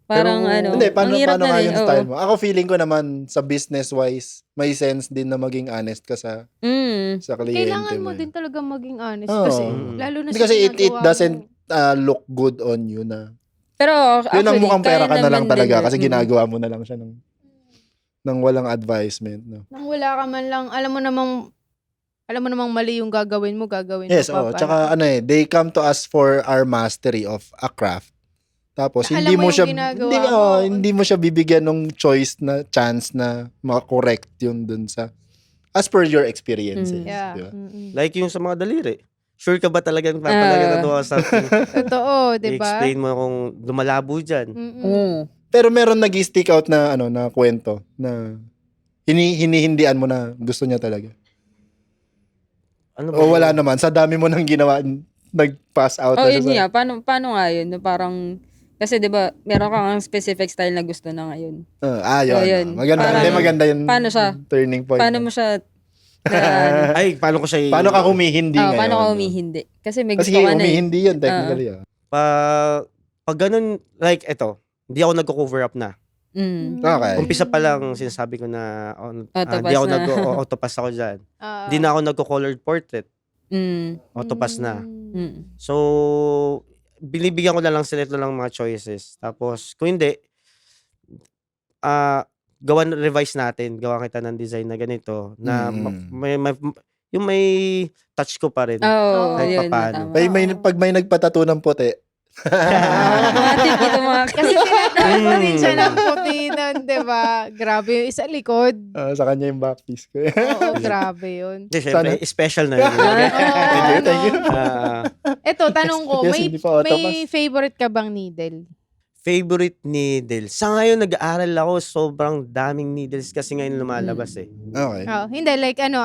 Parang Hindi, paano ang hirap nga na yung oo. style mo? Ako feeling ko naman sa business-wise, may sense din na maging honest ka sa kliyente Kailangan mo mo. din talaga maging honest. Oo. Kasi, lalo na Hindi sa kasi it ginagawa doesn't mo. look good on you na. Pero Yun ang actually, mukhang pera kaya ka na lang naman talaga din kasi yun. ginagawa mo na lang siya ng walang advisement. No? Nang wala ka man lang, alam mo namang mali yung gagawin mo Yes, pa. tsaka they come to us for our mastery of a craft. Tapos Alam hindi mo mo yung siya ginagawa hindi, mo. hindi mo siya bibigyan ng choice na chance na ma-correct yun dun sa as per your experiences. Yeah. Di ba? Like yung sa mga daliri. Sure ka ba talagang papalagan na to something? Totoo, di ba? I-explain mo kung lumalabo dyan. Oo. Pero meron nag-stick out na na kwento na hinihindian mo na gusto niya talaga. Ano ba? O wala naman, sa dami mo nang ginawa, nag-pass out Oh, na yun siya. nga. Paano nga yun? Na parang, kasi di ba meron kang specific style na gusto na ngayon. Yun. Oh, yun. Maganda. Parang, Hindi, maganda yun. paano siya? Turning point. Paano mo siya Ay, paano ko siya Paano ka humihindi ngayon? paano ka humihindi? Kasi may Kasi gusto ka na humihindi yun, technically. Pag ganun, like eto, hindi ako nagko-cover up na. Okay. Umpisa pa lang sinasabi ko na hindi ako nag-autopass ako dyan. Hindi na ako nagko-colored portrait. Autopass na. So, binibigyan ko na lang sila ito lang mga choices. Tapos, kung hindi, revise natin. Gawa kita ng design na ganito. Na yung may touch ko pa rin. Oo, Kahit yun. papaano. Tama. Pag may nagpatato ng puti, Mga tip dito mga Kasi tinatago din siya ng puti nun, di ba? Grabe yung isa likod. sa kanya yung back piece ko. Oo, grabe yun. Hindi, syempre, special na yun. Thank you. Eto, tanong ko, Yes, hindi pa may favorite ka bang needle? Favorite needle. Sa ngayon, nag-aaral ako. Sobrang daming needles kasi ngayon lumalabas eh. Okay. Oh, hindi, like ano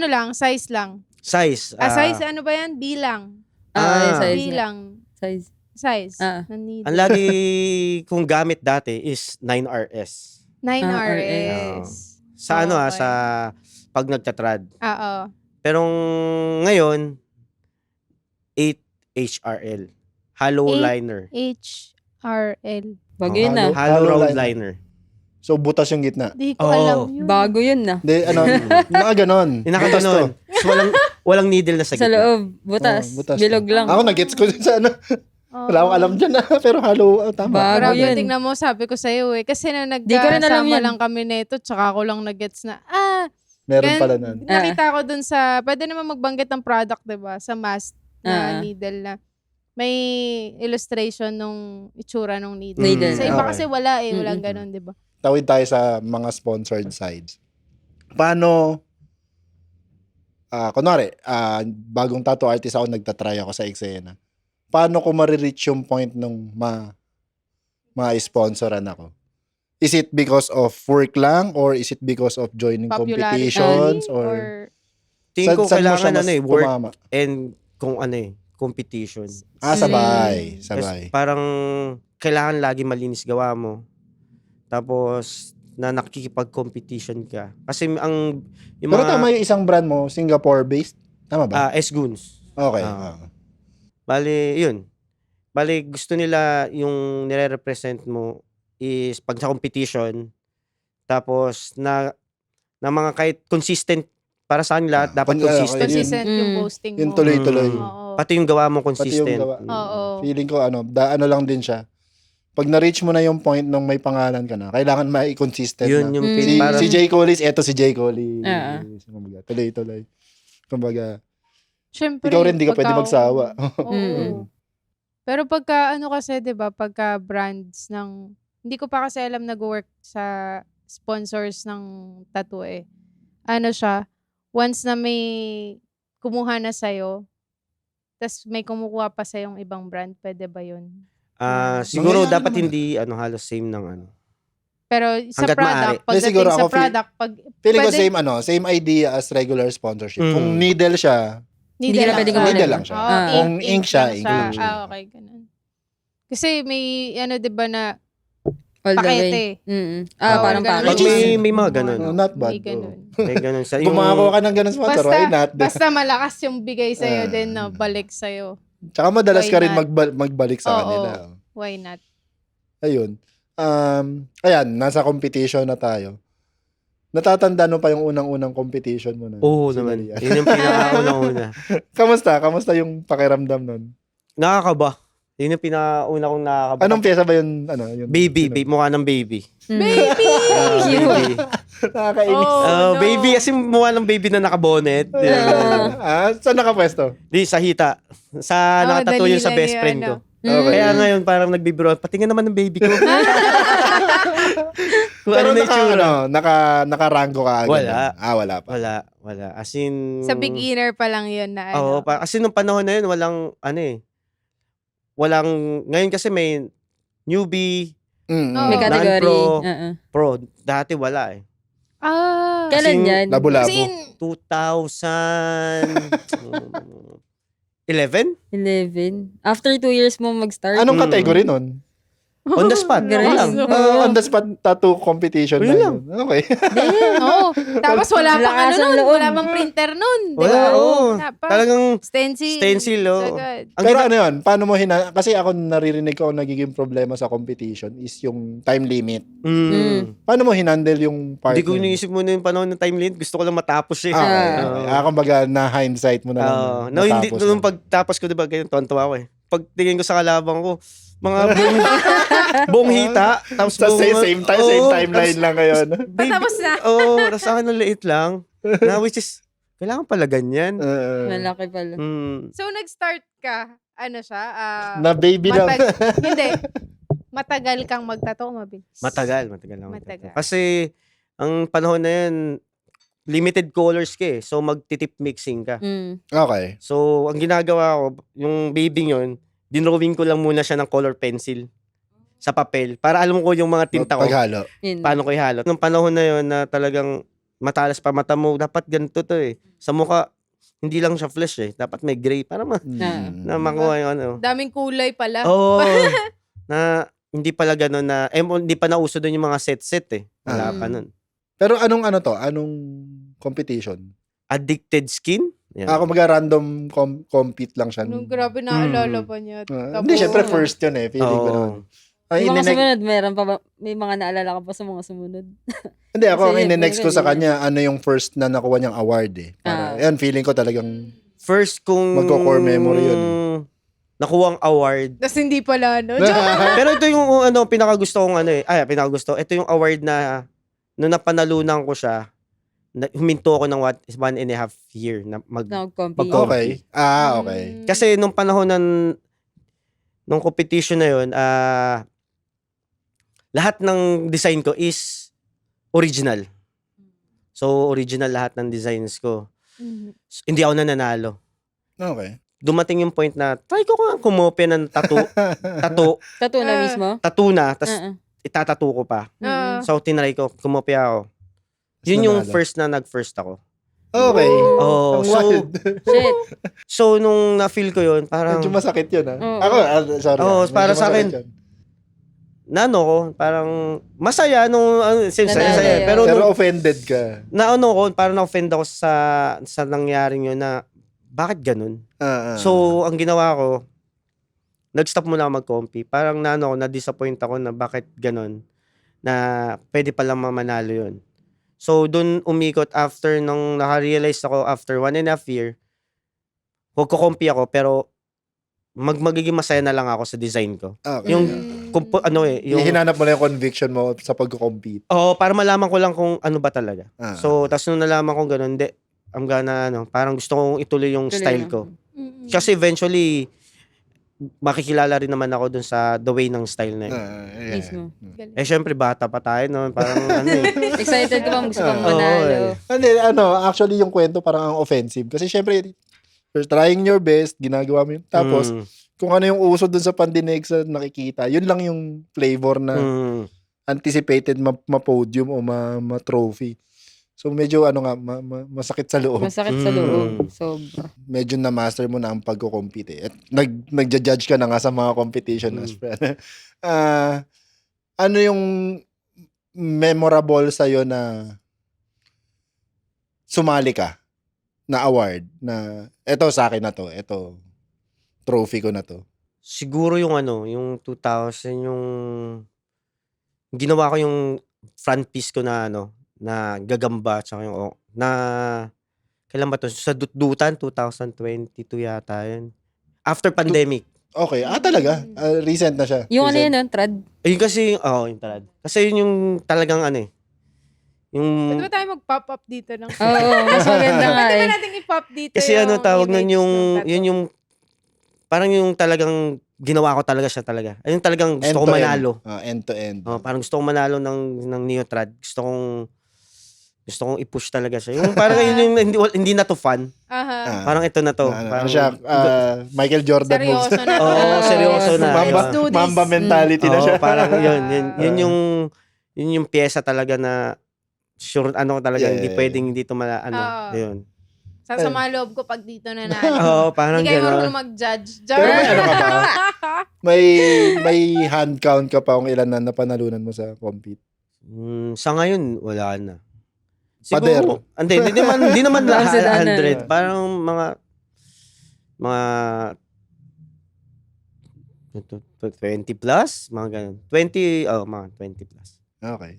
lang, size lang. Size. Size, ano ba yan? Bilang. size. Bilang. Size. Ng needle. Ang lagi kong gamit dati is 9RS. 9RS. Sa Okay. sa pag nagtatrad. Oo. Pero ngayon, 8HRL. Hollow 8 liner. HRL. Bagay na. Halo. Hollow round liner. liner. So, butas yung gitna. Di ko Oo. alam yun. Bago yun na. Hindi, mga ganon. Butas to. Nakaganon. So, walang needle na sa Sa gitna. loob, butas. Butas Bilog lang. Ako, nag-gets ko din sa Oo. Wala akong alam dyan pero halo, tama. Bago Grabe, yun. tingnan mo, sabi ko sa'yo eh. Kasi na Di ko rin alam nagkasama yan. lang kami nito, tsaka ako lang nag-gets na, Meron gan- pala nun. nakita ko dun sa, pwede naman magbanggit ng product, diba? Sa mask na needle na may illustration nung itsura nung needle. Needle. Sa iba Okay. kasi wala eh, walang Mm-mm. ganun, diba? Tawid tayo sa mga sponsored sides. Paano, kunwari, bagong tattoo artist ako, nagtatry ako sa eksena. Paano ko marireach yung point nung ma-sponsoran ako? Is it because of work lang or is it because of joining Popularity competitions or Tingin ko saan mo siya kailangan mas work tumama? and kung competition. Sabay. Kasi parang kailangan lagi malinis gawa mo. Tapos na nakikipag-competition ka. Kasi yung Pero mga tama yung isang brand mo, Singapore-based? Tama ba? S-Goons. Okay. Bali, yun. Bali, gusto nila yung nire-represent mo is pag sa competition, tapos na mga kahit consistent para sa akin lahat, dapat consistent. consistent yung Mm. posting mo. Yung tuloy-tuloy. Oo. Pati yung gawa mo Pati yung consistent. gawa. Oo. Feeling ko ano lang din siya. Pag na-reach mo na yung point nung may pangalan ka na, kailangan may-consistent Yun na. yung Si, parang, si J. Collis, eto si J. Collis. Ah. Kumbaga, tuloy-tuloy. Kumbaga, Syempre, ikaw rin di ka pwede pagka- magsawa. Oo. Mm. Pero pagka kasi 'di ba, pagka brands ng hindi ko pa kasi alam nag-work sa sponsors ng tattoo eh. Ano siya, once na may kumuha na sa'yo, tas may kumukuha pa sa yung ibang brand, pwede ba 'yun? siguro Mangyayari dapat naman. hindi halos same ng Pero sa Hangga't product, maaari. pagdating siguro sa ako product, pag Feeling ko pwede- same idea as regular sponsorship. Mm. Kung needle siya, Hindi na pwede siya. gumawa. needle lang siya. Oo, Kung ink siya, ink lang lang siya. Okay, ganun. Kasi may, 'di ba na, All the way. pakete. Parang ganun. package. Which is- may mga ganun. Oh, not bad. May ganun. May ganun sa Gumagawa ka ng ganun sponsor, Basta, why not? basta malakas yung bigay sa'yo Ah. din, no? Balik sa'yo. Tsaka madalas Why ka rin not? magbalik sa Oo. kanila. Why not? Ayun. Ayan, nasa competition na tayo. Natatanda mo pa yung unang-unang competition mo na? Oo naman. Sinalian. Yun yung pinakauna-una. Kamusta yung pakiramdam nun? Nakakaba. Yun yung pinakauna kong nakakaba. Anong pyesa ba yun? Yun Baby. Mukha ng baby. Baby! Baby. Nakakainis. Oh, no. Baby kasi mukha ng baby na nakabonet. Saan nakapwesto? Di, sa hita. Sa nakatato dali yun sa lang best yun, friend ano. ko. Okay. Kaya ngayon parang nagbibiro, patingin naman ng baby ko. Kung Pero ano na itsura. nakarango ka agad. Wala. Wala pa. Wala. As in... Sa beginner pa lang yun na Oo, ano. kasi nung panahon na yun, ngayon kasi may newbie, Mm. May Oo. category. Non-pro. Oo. pro. Dati wala eh. Kailan Kasing yan? Labo-labo. Kasi 2011? 11. After 2 years mo mag-start? Anong category nun? On the spot. Galing. Wala lang. On the spot tattoo competition. Yun na lang. yun. Okay. Oo. Tapos wala pang Lakas ang nun. loob. Wala pang printer nun. Di Wala, ba? oo. Wala pa. Talagang Stencil. oo. Sagad. Ang Pero gina- ano yun? Paano mo kasi ako naririnig ko ang nagiging problema sa competition is yung time limit. Paano mo hinandle yung part Hindi ko na yun? iniisip muna yung panahon ng time limit. Gusto ko lang matapos eh. Okay. Oo. Kumbaga na hindsight mo na lang. No, hindi. natapos Nung na. pagtapos ko, diba, ganyan, tonto ako eh. Pagtingin ko sa kalabang ko, mga buong hita. Tapos Sa same oo, timeline lang ngayon. Patapos na. Oo, tapos akin ang liit lang. Na which is, kailangan pala ganyan. Malaki pala. So, nag-start ka, ano siya? Na baby lang. Hindi. Matagal kang magtato, mabilis. Matagal lang. Matagal. Kasi, ang panahon na yun, limited colors ka eh. So, magtitip mixing ka. Okay. So, ang ginagawa ko, yung baby yun, dinrawing ko lang muna siya ng color pencil sa papel para alam ko yung mga tinta ko, Paghalo. Yun. paano ko ihalo. Nung panahon na yun na talagang matalas pa mata mo, dapat ganito to eh. Sa mukha, hindi lang siya flesh eh. Dapat may gray para na makuha yung ano. Daming kulay pala. Oo. Na hindi pala ganun na, hindi pa nauso doon yung mga set eh. Wala pa nun. Pero anong competition? Addicted Skin? Yan. Kumbaga random compete lang siya. Nung grabe naalala pa niya. Hindi, syempre first yun eh. Feeling ko naman. Ay, Yung mga sumunod, meron pa ba? May mga naalala ka pa sa mga sumunod? Hindi, ako ang Kasi ine-next ko sa ganyan. kanya, ano yung first na nakuha niyang award eh. Yan, feeling ko talagang First kung... Magko-core memory yun. Nakuha ang award. Tapos hindi pala, no? Pero ito yung pinakagusto kong pinakagusto. Ito yung award na nung napanalunan ko siya, huminto ako ng 1.5 year na Nag-compete. okay. Okay. Kasi nung panahon nung competition na yun, lahat ng design ko is original. So, original lahat ng designs ko. So, hindi ako nananalo. Okay. Dumating yung point na, try ko nga kumopya ng tattoo Tattoo na mismo? na, tapos itatattoo ko pa. So, tinry ko, kumopya ako. Yun yung nanalo. nag-first ako. Okay. Oh, Ang so, wild. Shit. so nung na-feel ko yun, parang, Medyo masakit yun Oo. Ako, sorry. Oo, Medyo para sa masakit akin. yun. parang, masaya nung, Nanalo saya. yun. Pero, Pero nung, offended ka. parang na-offend ako sa nangyaring yun na, bakit ganun? So, ang ginawa ko, nag-stop muna ako mag-compete. Parang na-disappoint ako na bakit ganun, na pwede palang mamanalo yun. So, dun umikot after nung naka-realize ako after 1.5 year, magko-compete ako pero magiging masaya na lang ako sa design ko. Okay. Yung Hinanap mo lang yung conviction mo sa pag-compete. para malaman ko lang kung ano ba talaga. Ah. So, tas nung nalaman ko ganun, I'm gonna parang gusto kong ituloy yung style ko. Kasi eventually makikilala rin naman ako dun sa the way ng style na yun. Yeah. Mismo. Syempre bata pa tayo noon, parang Excited ka bang gusto kang Oo, manalo? Hindi, actually yung kwento parang ang offensive. Kasi syempre, you're trying your best, ginagawa mo yun. Tapos, kung ano yung uso dun sa pandinig sa nakikita, yun lang yung flavor na anticipated ma-podium o ma-trophy. So, medyo masakit sa loob. Masakit sa loob. Sobra. Medyo na-master mo na ang pagko-compete eh. At nagja-judge ka na nga sa mga competition as friend. Ano yung memorable sa'yo na sumali ka na award na eto sa akin na to, eto trophy ko na to? Siguro yung yung 2000, yung ginawa ko yung front piece ko na na gagamba, tsaka yung kailan ba to? Sa Dutdutan, 2022 yata yun. After pandemic. Okay. Talaga? Recent na siya. Yung ano Recent. yun, trad? Ayun kasi, yung talad. Kasi yun yung talagang yung, Pwede ba tayo mag-pop up dito ng Oo, mas maganda nga Pwede ba eh. natin i-pop dito kasi yung tawag nun image yung, ng tattoo? yun yung, parang yung talagang ginawa ko talaga siya talaga. Ayun talagang gusto ko manalo. End to end. Parang gusto kong manalo ng Neotrad. Gusto kong i-push talaga siya. Yung parang yun yung hindi na to fun. Aha. Parang ito na to. Ano Parang, siya, Michael Jordan moves. Seryoso na. Oo, seryoso na. Let's do this. Mamba mentality na Oo, siya. parang yun yung pyesa talaga na sure talaga hindi pwedeng hindi to Oo. yun. Sasama loob ko pag dito na natin. Oo, parang Hindi kayo gano'n. marunong mag-judge. Pero may ano ka pa? May hand count ka pa kung ilan na napanalunan mo sa compete. Sa ngayon, wala na. Pader. Siguro, hindi naman Baka sa lahat dana. 100. Parang mga 20 plus, mga ganun. 20, mga 20 plus. Okay.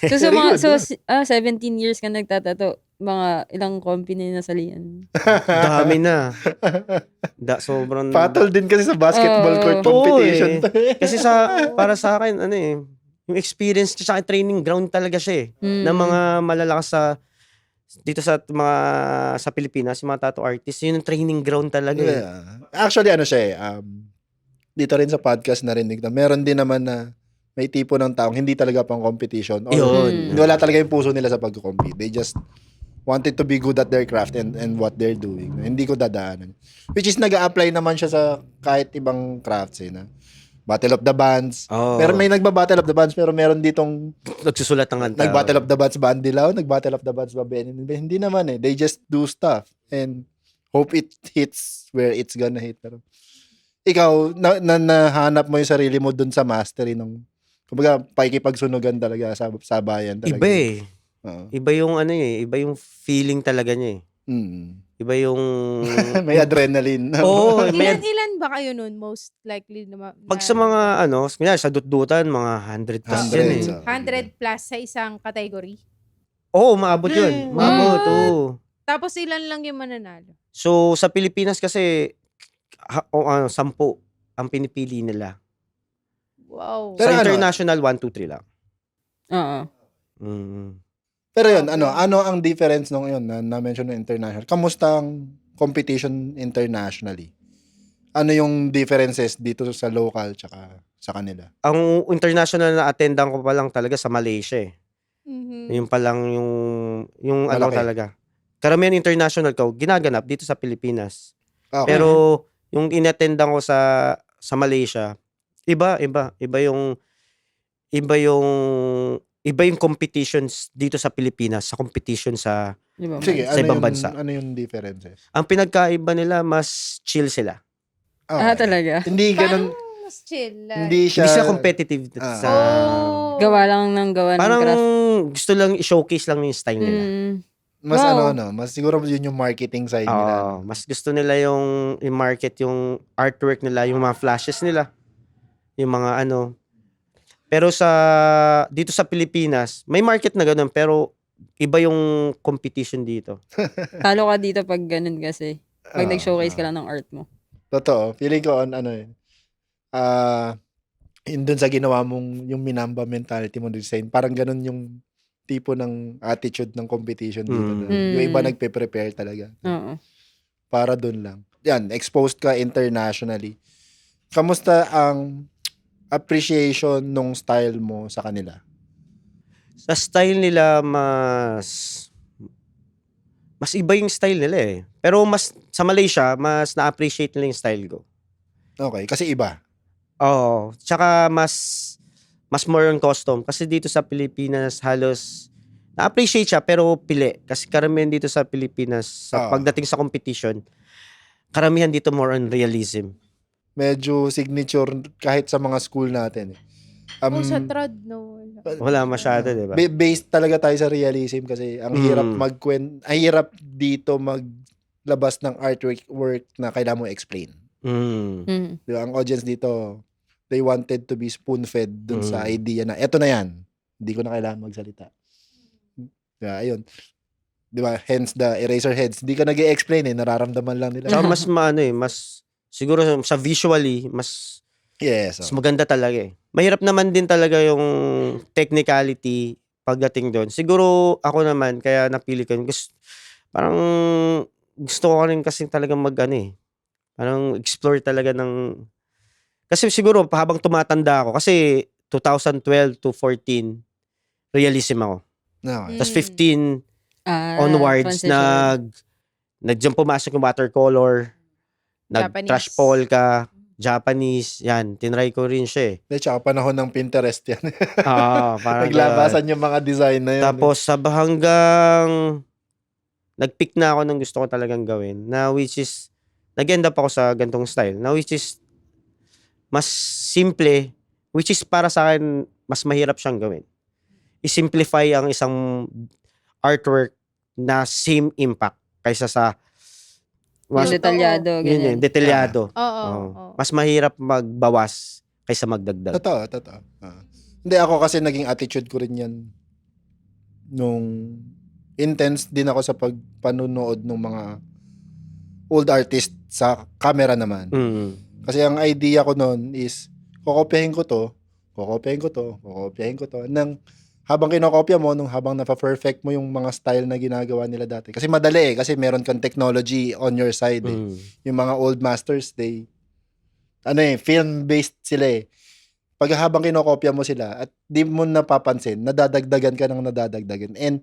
So, sa Very mga, good. 17 years ka nagtatato, mga ilang company na nasalihan. Dami na. Sobrang... Patol din kasi sa basketball Oo. court competition. Kasi para sa akin, yung experience sa training ground talaga siya ng mga malalakas dito sa Pilipinas, yung mga tattoo artists, yun yung training ground talaga Yeah. Actually, dito rin sa podcast narinig na meron din naman na may tipo ng taong hindi talaga pang competition or Yun. wala talaga yung puso nila sa pag-compete. They just wanted to be good at their craft and what they're doing. Hindi ko dadaanan. Which is nag-a-apply naman siya sa kahit ibang crafts na Battle of the Bands. Oh. Pero may nagba-Battle of the Bands pero meron ditong Nagsusulat ng kanta. nag-Battle of the Bands ba Andilaw? Nag-Battle of the Bands ba Benin? Hindi naman They just do stuff and hope it hits where it's gonna hit. Pero ikaw, nahanap mo yung sarili mo dun sa mastery ng kumbaga, pakikipagsunugan talaga sa bayan talaga. Iba Oo. Iba yung iba yung feeling talaga niya Iba yung... May adrenaline. Oo, Ilan ba kayo nun most likely na pag sa mga kunyari sa dutdutan, mga 100 plus yan 100 plus sa isang category? Oo, maabot yun. Maabot, oo. Tapos ilan lang yung mananalo? So, sa Pilipinas kasi, 10 ang pinipili nila. Wow. Pero Sa international, 1, 2, 3 lang. Oo. Pero yun, ano ang difference nung yun na-mention ng international? Kamusta ang competition internationally? Ano yung differences dito sa local tsaka sa kanila? Ang international na attendan ko pa lang talaga sa Malaysia Mhm. Yung pa lang yung Malaki. talaga. Karamihan international ko, ginaganap dito sa Pilipinas. Okay. Pero yung inattendan ko sa Malaysia, iba yung competitions dito sa Pilipinas sa competition sa Diba? Sige, sa ibang bansa. Ano yung differences? ang pinagkaiba nila mas chill sila. Okay. Talaga. Hindi ganun, Parang mas chill. hindi siya, Hindi sila competitive sa Oh. Gawa lang ng parang craft. gusto lang i-showcase lang yung style nila. mas Wow. mas siguro yun yung marketing side nila. Mas gusto nila yung i-market yung artwork nila, yung mga flashes nila. Yung mga Pero dito sa Pilipinas, may market na ganun pero iba yung competition dito. Talo ka dito pag ganun kasi. Pag Oo. nag-showcase ka lang ng art mo. Totoo. Feeling ko yun dun sa ginawa mong yung minamba mentality mo design, parang ganun yung tipo ng attitude ng competition dito. Na yung iba nagpe-prepare talaga. Oo. Para dun lang. Yan, exposed ka internationally. Kamusta ang appreciation nung style mo sa kanila? Sa style nila mas iba yung style nila Pero sa Malaysia, mas na-appreciate nila yung style ko. Okay, kasi iba. Oo. Tsaka mas more on custom. Kasi dito sa Pilipinas, halos na-appreciate siya pero pili. Kasi karamihan dito sa Pilipinas, sa pagdating sa competition, karamihan dito more on realism. Medyo signature kahit sa mga school natin. Sa trad, no. Wala masyado, di ba? Based talaga tayo sa realism kasi ang hirap hirap dito maglabas ng artwork na kailangan mo explain. Di ba? Ang audience dito, they wanted to be spoon-fed dun sa idea na eto na yan. Hindi ko na kailangan magsalita. Kaya ayun. Di ba? Hence the eraser heads. Hindi ka nag-i-explain nararamdaman lang nila. Tsaka mas siguro sa visually, mas Yes. mas maganda talaga Mahirap naman din talaga yung technicality pagdating doon. Siguro ako naman, kaya napili ko yun. Parang gusto ko rin kasi talaga parang explore talaga ng Kasi siguro habang tumatanda ako, kasi 2012 to 14, realism ako. Okay. Tapos 15 onwards, transition. nagdiyan pumasok yung watercolor, nag-trash Japanese. polka, Japanese, yan, tinry ko rin siya eh. Tsaka panahon ng Pinterest yan. Parang Naglabasan yung mga design na yun. tapos hanggang nag-pick na ako ng gusto ko talagang gawin, na which is, nag-end up ako sa gantong style, na which is, mas simple, which is para sa akin, mas mahirap siyang gawin. I-simplify ang isang artwork na same impact kaysa sa Yung detalyado, yun ganyan. detalyado. Oo. Oo. Mas mahirap magbawas kaysa magdagdag. Totoo. Hindi, ako kasi naging attitude ko rin yan. Nung intense din ako sa pagpanunood ng mga old artist sa camera naman. Mm. Kasi ang idea ko noon is, kokopyahin ko to. Nang habang kinokopya mo, habang napa-perfect mo yung mga style na ginagawa nila dati. Kasi madali kasi meron kang technology on your side eh. Yung mga old masters, film-based sila eh. Pag habang kinokopya mo sila at di mo napapansin, nadadagdagan ka ng nadadagdagan. And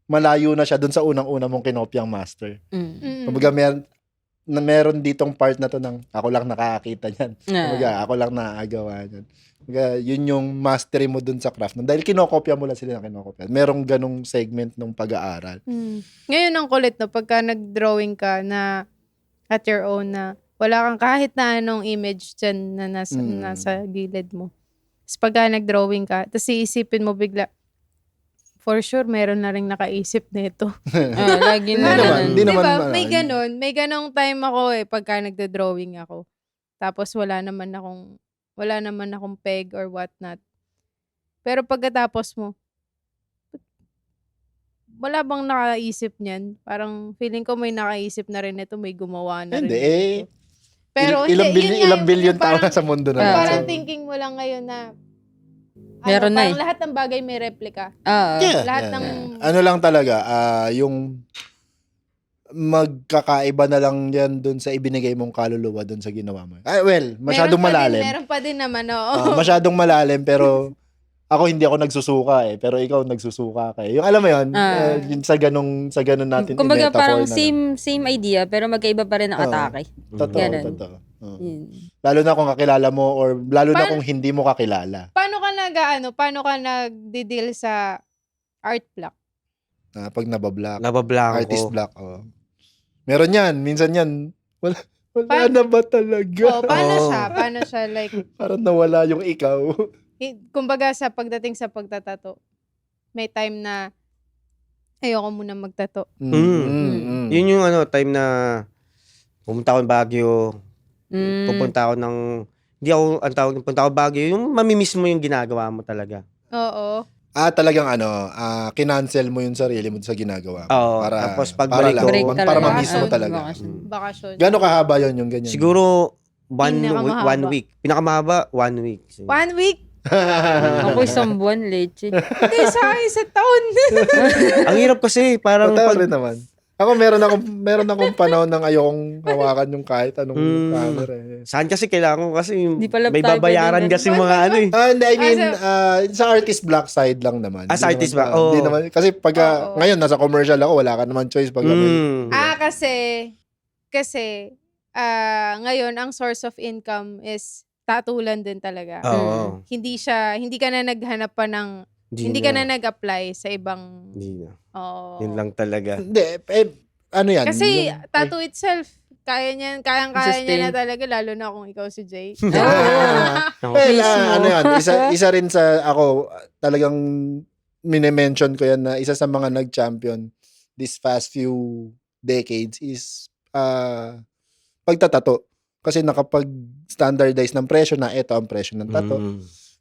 malayo na siya dun sa unang-una mong kinopyang master. Kumbaga meron ditong part na to ng ako lang nakakakita niyan. Kumbaga ako lang nakagawa niyan. Kumbaga yun yung mastery mo dun sa craft. Dahil kinokopya mo lang sila na kinokopya. Merong ganong segment ng pag-aaral. Ngayon ang kulit no, pagka nag-drawing ka na at your own na wala kang kahit na anong image dyan na nasa gilid mo. Tapos pagka nag-drawing ka, tapos iisipin mo bigla, for sure, meron na rin nakaisip nito. Lagi na Hindi naman. Diba? May ganong time ako eh, pagka nagda-drawing ako. Tapos wala naman akong peg or whatnot. Pero pagkatapos mo, wala bang nakaisip niyan? Parang feeling ko may nakaisip na rin ito, may gumawa na rin Hindi nito. Pero ilang billion yung tao parang- na sa mundo na. Yung yun. parang So, thinking mo lang ngayon na Meron na parang lahat ng bagay may replica. yeah, lahat yeah, ng yeah. Ano lang talaga, yung magkakaiba na lang yan dun sa ibinigay mong kaluluwa dun sa ginawa mo. Masyadong malalim. Meron pa din naman, oo. Masyadong malalim, pero ako hindi ako nagsusuka eh, pero ikaw nagsusuka ka eh. Yung alam mo yun, yun sa ganun natin Kumbaga i-metaphor parang na lang. same idea pero magkaiba pa rin ang atake. Ganun. Totoo. Yun. Lalo na kung kakilala mo or lalo na kung hindi mo kakilala. Paano ka nagdi-deal sa art block? Pag nabablock, Nabablanko. artist block. Meron yan, minsan yan, wala na ba talaga? Paano siya like, Parang nawala yung ikaw. kumbaga sa pagdating sa pagtatato, may time na ayoko muna magtato. Yun yung time na pumunta ako ng Baguio, pupunta ako ng, hindi ako, ang tawag, pupunta ako Baguio, yung mamimiss mo yung ginagawa mo talaga. Oo. Talagang kinancel mo yung sarili mo sa ginagawa mo. Oo, Para, tapos pagbalik para, ko, Break para talaga. mamiss mo talaga. Bakasyon. Gano'ng kahaba yun yung ganyan? siguro Pinakamahaba. 1 week. Pinakamahaba, 1 week. 1 week? Ako isang buwan, leche. Hindi, sa akin, sa taon. Ang hirap kasi, parang Totoo pag, rin naman. Ako meron akong panahon ng ayokong hawakan yung kahit anong camera eh. saan kasi kailangan ko kasi Di pala may tayo babayaran pwede kasi mga Hindi, I mean, sa artist block side lang naman. Sa Hindi artist naman, block, oo. Hindi naman, kasi pag Oo. ngayon nasa commercial ako, wala ka naman choice pag Kasi ngayon ang source of income is tatulan din talaga. Oo. Hindi ka na naghanap pa ng hindi ka na nag-apply sa ibang Hindi na. Oo. Yun lang talaga. Hindi, ano yan? Kasi yung- tattoo itself, kayang-kaya niya Sustain. na talaga, lalo na kung ikaw si Jay. Ano yan, isa rin sa ako, talagang minimension ko yan na isa sa mga nag-champion this past few decades is pagtatato. Kasi nakapag-standardize ng presyo na ito ang presyo ng tato.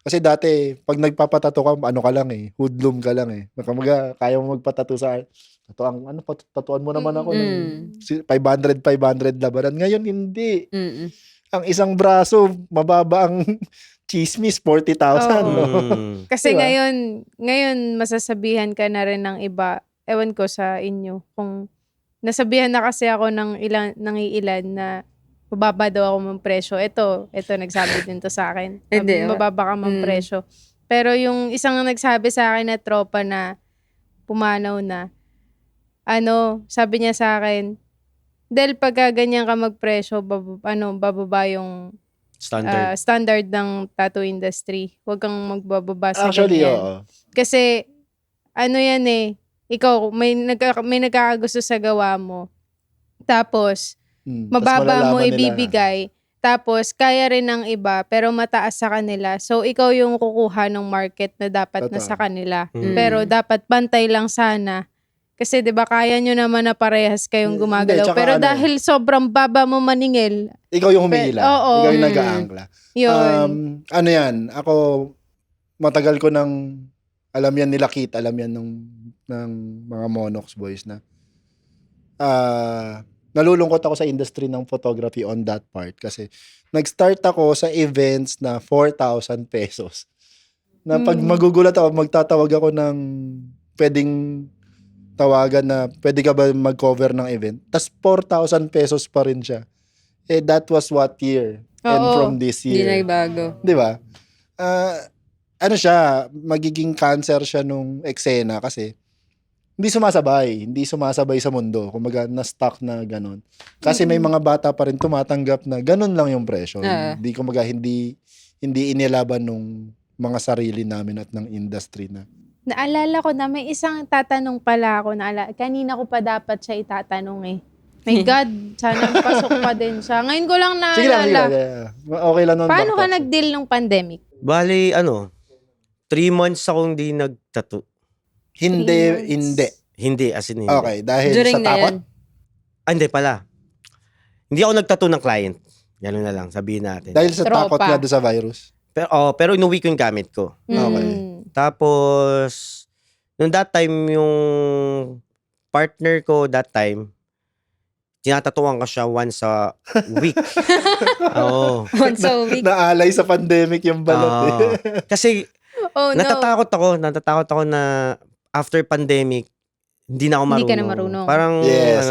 Kasi dati, pag nagpapatato ka, ano ka lang eh, hoodlum ka lang eh. Kamaga, kaya mo magpatato sa tatuan mo naman ako ng 500 labanan. Ngayon, hindi. Ang isang braso, mababa ang chismis, 40,000. Oo. No? Kasi Diba? ngayon masasabihan ka na rin ng iba. Ewan ko sa inyo. Kung nasabihan na kasi ako ng ilan na mababa daw ako ng presyo. Ito nagsabi din to sa akin. Hindi, Mababa ka ng presyo. Pero yung isang nagsabi sa akin na tropa na pumanaw na, sabi niya sa akin, dahil pagka ganyan ka magpresyo, bababa yung standard ng tattoo industry. Huwag kang magbababa sa Actually, ganyan. oo. Kasi, yan ikaw, may nagkakagusto sa gawa mo. Tapos, mababa mo ibibigay. Tapos, kaya rin ng iba, pero mataas sa kanila. So, ikaw yung kukuha ng market na dapat na sa kanila. Pero, dapat pantay lang sana. Kasi, di ba, kaya nyo naman na parehas kayong gumagalaw. Hindi, tsaka Pero dahil sobrang baba mo maningil, Ikaw yung humihila. Oo. Ikaw yung nag-aangkla. yun. Yan, ako, matagal ko nang, alam yan nila Kit, alam yan ng mga Monox boys na, nalulungkot ako sa industry ng photography on that part kasi nag-start ako sa events na 4,000 pesos. Na pag magugulat ako, magtatawag ako ng pwedeng tawagan na pwede ka ba mag-cover ng event? Tas 4,000 pesos pa rin siya. That was what year? And Oo. from this Hindi year. nagbago. Di ba? Siya, magiging cancer siya nung eksena kasi hindi sumasabay sa mundo. Kumaga, na-stuck na ganun. Kasi may mga bata pa rin tumatanggap na ganun lang yung presyo. Hindi inilaban nung mga sarili namin at ng industry na. Naalala ko na may isang tatanong pala ako. Kanina ko pa dapat siya itatanong eh. My God, sana pasok pa din siya. Ngayon ko lang Sige lang. naalala. Okay lang nun. Paano ka backtalk. nag-deal ng pandemic? Bali, 3 months akong hindi nagtattoo. 3 months. Hindi, as in hindi. Okay, dahil During sa na takot. yan. Hindi pala. Hindi ako nagtattoo ng client. Gano'n na lang, sabihin natin. Dahil sa Tropa. takot nga doon sa virus. Pero inuwi ko yung gamit ko. Okay. Tapos, nung that time, yung partner ko that time, tinatatuan ko siya once a week. Oo. Once a week. Naalay sa pandemic yung balot eh. Kasi, Oh no. natatakot ako na after pandemic, hindi na ako marunong. Hindi ka na marunong. Parang, Yes,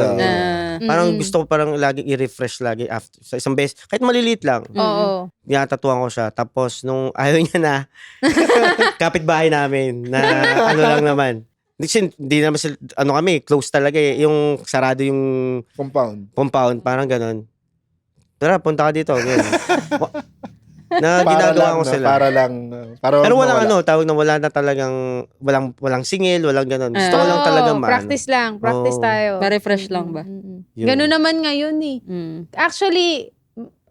parang gusto ko parang lagi i-refresh lagi after, sa isang beses. Kahit maliliit lang. Oo. Tinatatuan ko siya. Tapos, nung ayaw niya na, kapitbahay namin, na ano lang naman. Hindi naman sila, kami, close talaga eh. Yung sarado yung compound, parang ganun. Tara, punta ka dito. Na ginagawa ko sila. Para Pero walang mawala. tawag na wala na talagang, walang singil, walang ganun. Gusto ko lang talaga Practice lang. Practice Oo. tayo. Ma-refresh lang ba? Yun. Ganun naman ngayon eh. Mm. Actually,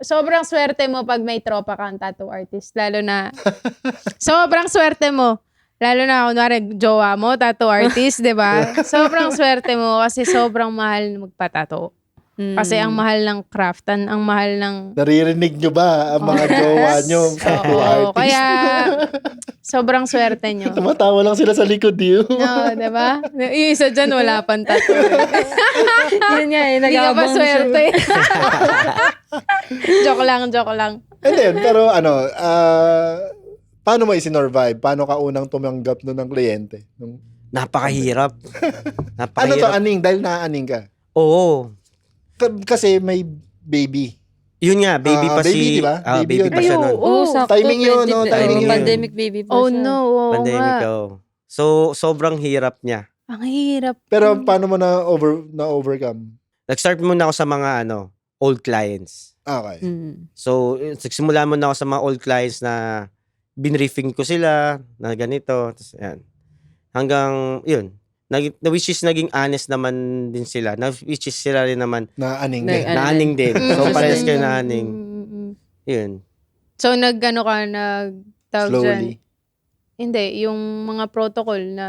sobrang swerte mo pag may tropa kang tattoo artist. Lalo na, sobrang swerte mo. Lalo na, kunwari, jowa mo, tattoo artist, di ba? Sobrang swerte mo kasi sobrang mahal magpatato. Kasi ang mahal ng craft, ang mahal ng... Naririnig nyo ba ang mga jowa nyo? Tattoo artist? Kaya, sobrang swerte nyo. Tumatawa lang sila sa likod yun. No, di ba? Yung isa dyan, wala pang tattoo. Yun nga eh, Hindi ka pa nag-aabang swerte. Joke lang. And then, pero paano mo isinorvive? Paano ka unang tumanggap nun ng kliyente? Napakahirap. Ano to, aning? Dahil naaaning ka? Oo. Kasi may baby. Yun nga, baby pa baby, si... diba? Baby Baby pa yun. siya nun. Oo, sakto. Timing yun, no? Timing yun. Pandemic baby pa Oh siya. no, oo Pandemic, nga. So, sobrang hirap niya. Ang hirap. Pero paano mo na-overcome? Nag-start muna ako sa mga old clients. Okay. So, nagsimula muna ako sa mga old clients na binriefing ko sila na ganito. Tapos, yan. Hanggang, yun. Which is naging honest naman din sila. Which is sila rin naman Naaning Like, din. naaning din. So, parehas kayo naaning. Yun. So, tawag Slowly. dyan. Hindi, yung mga protocol na,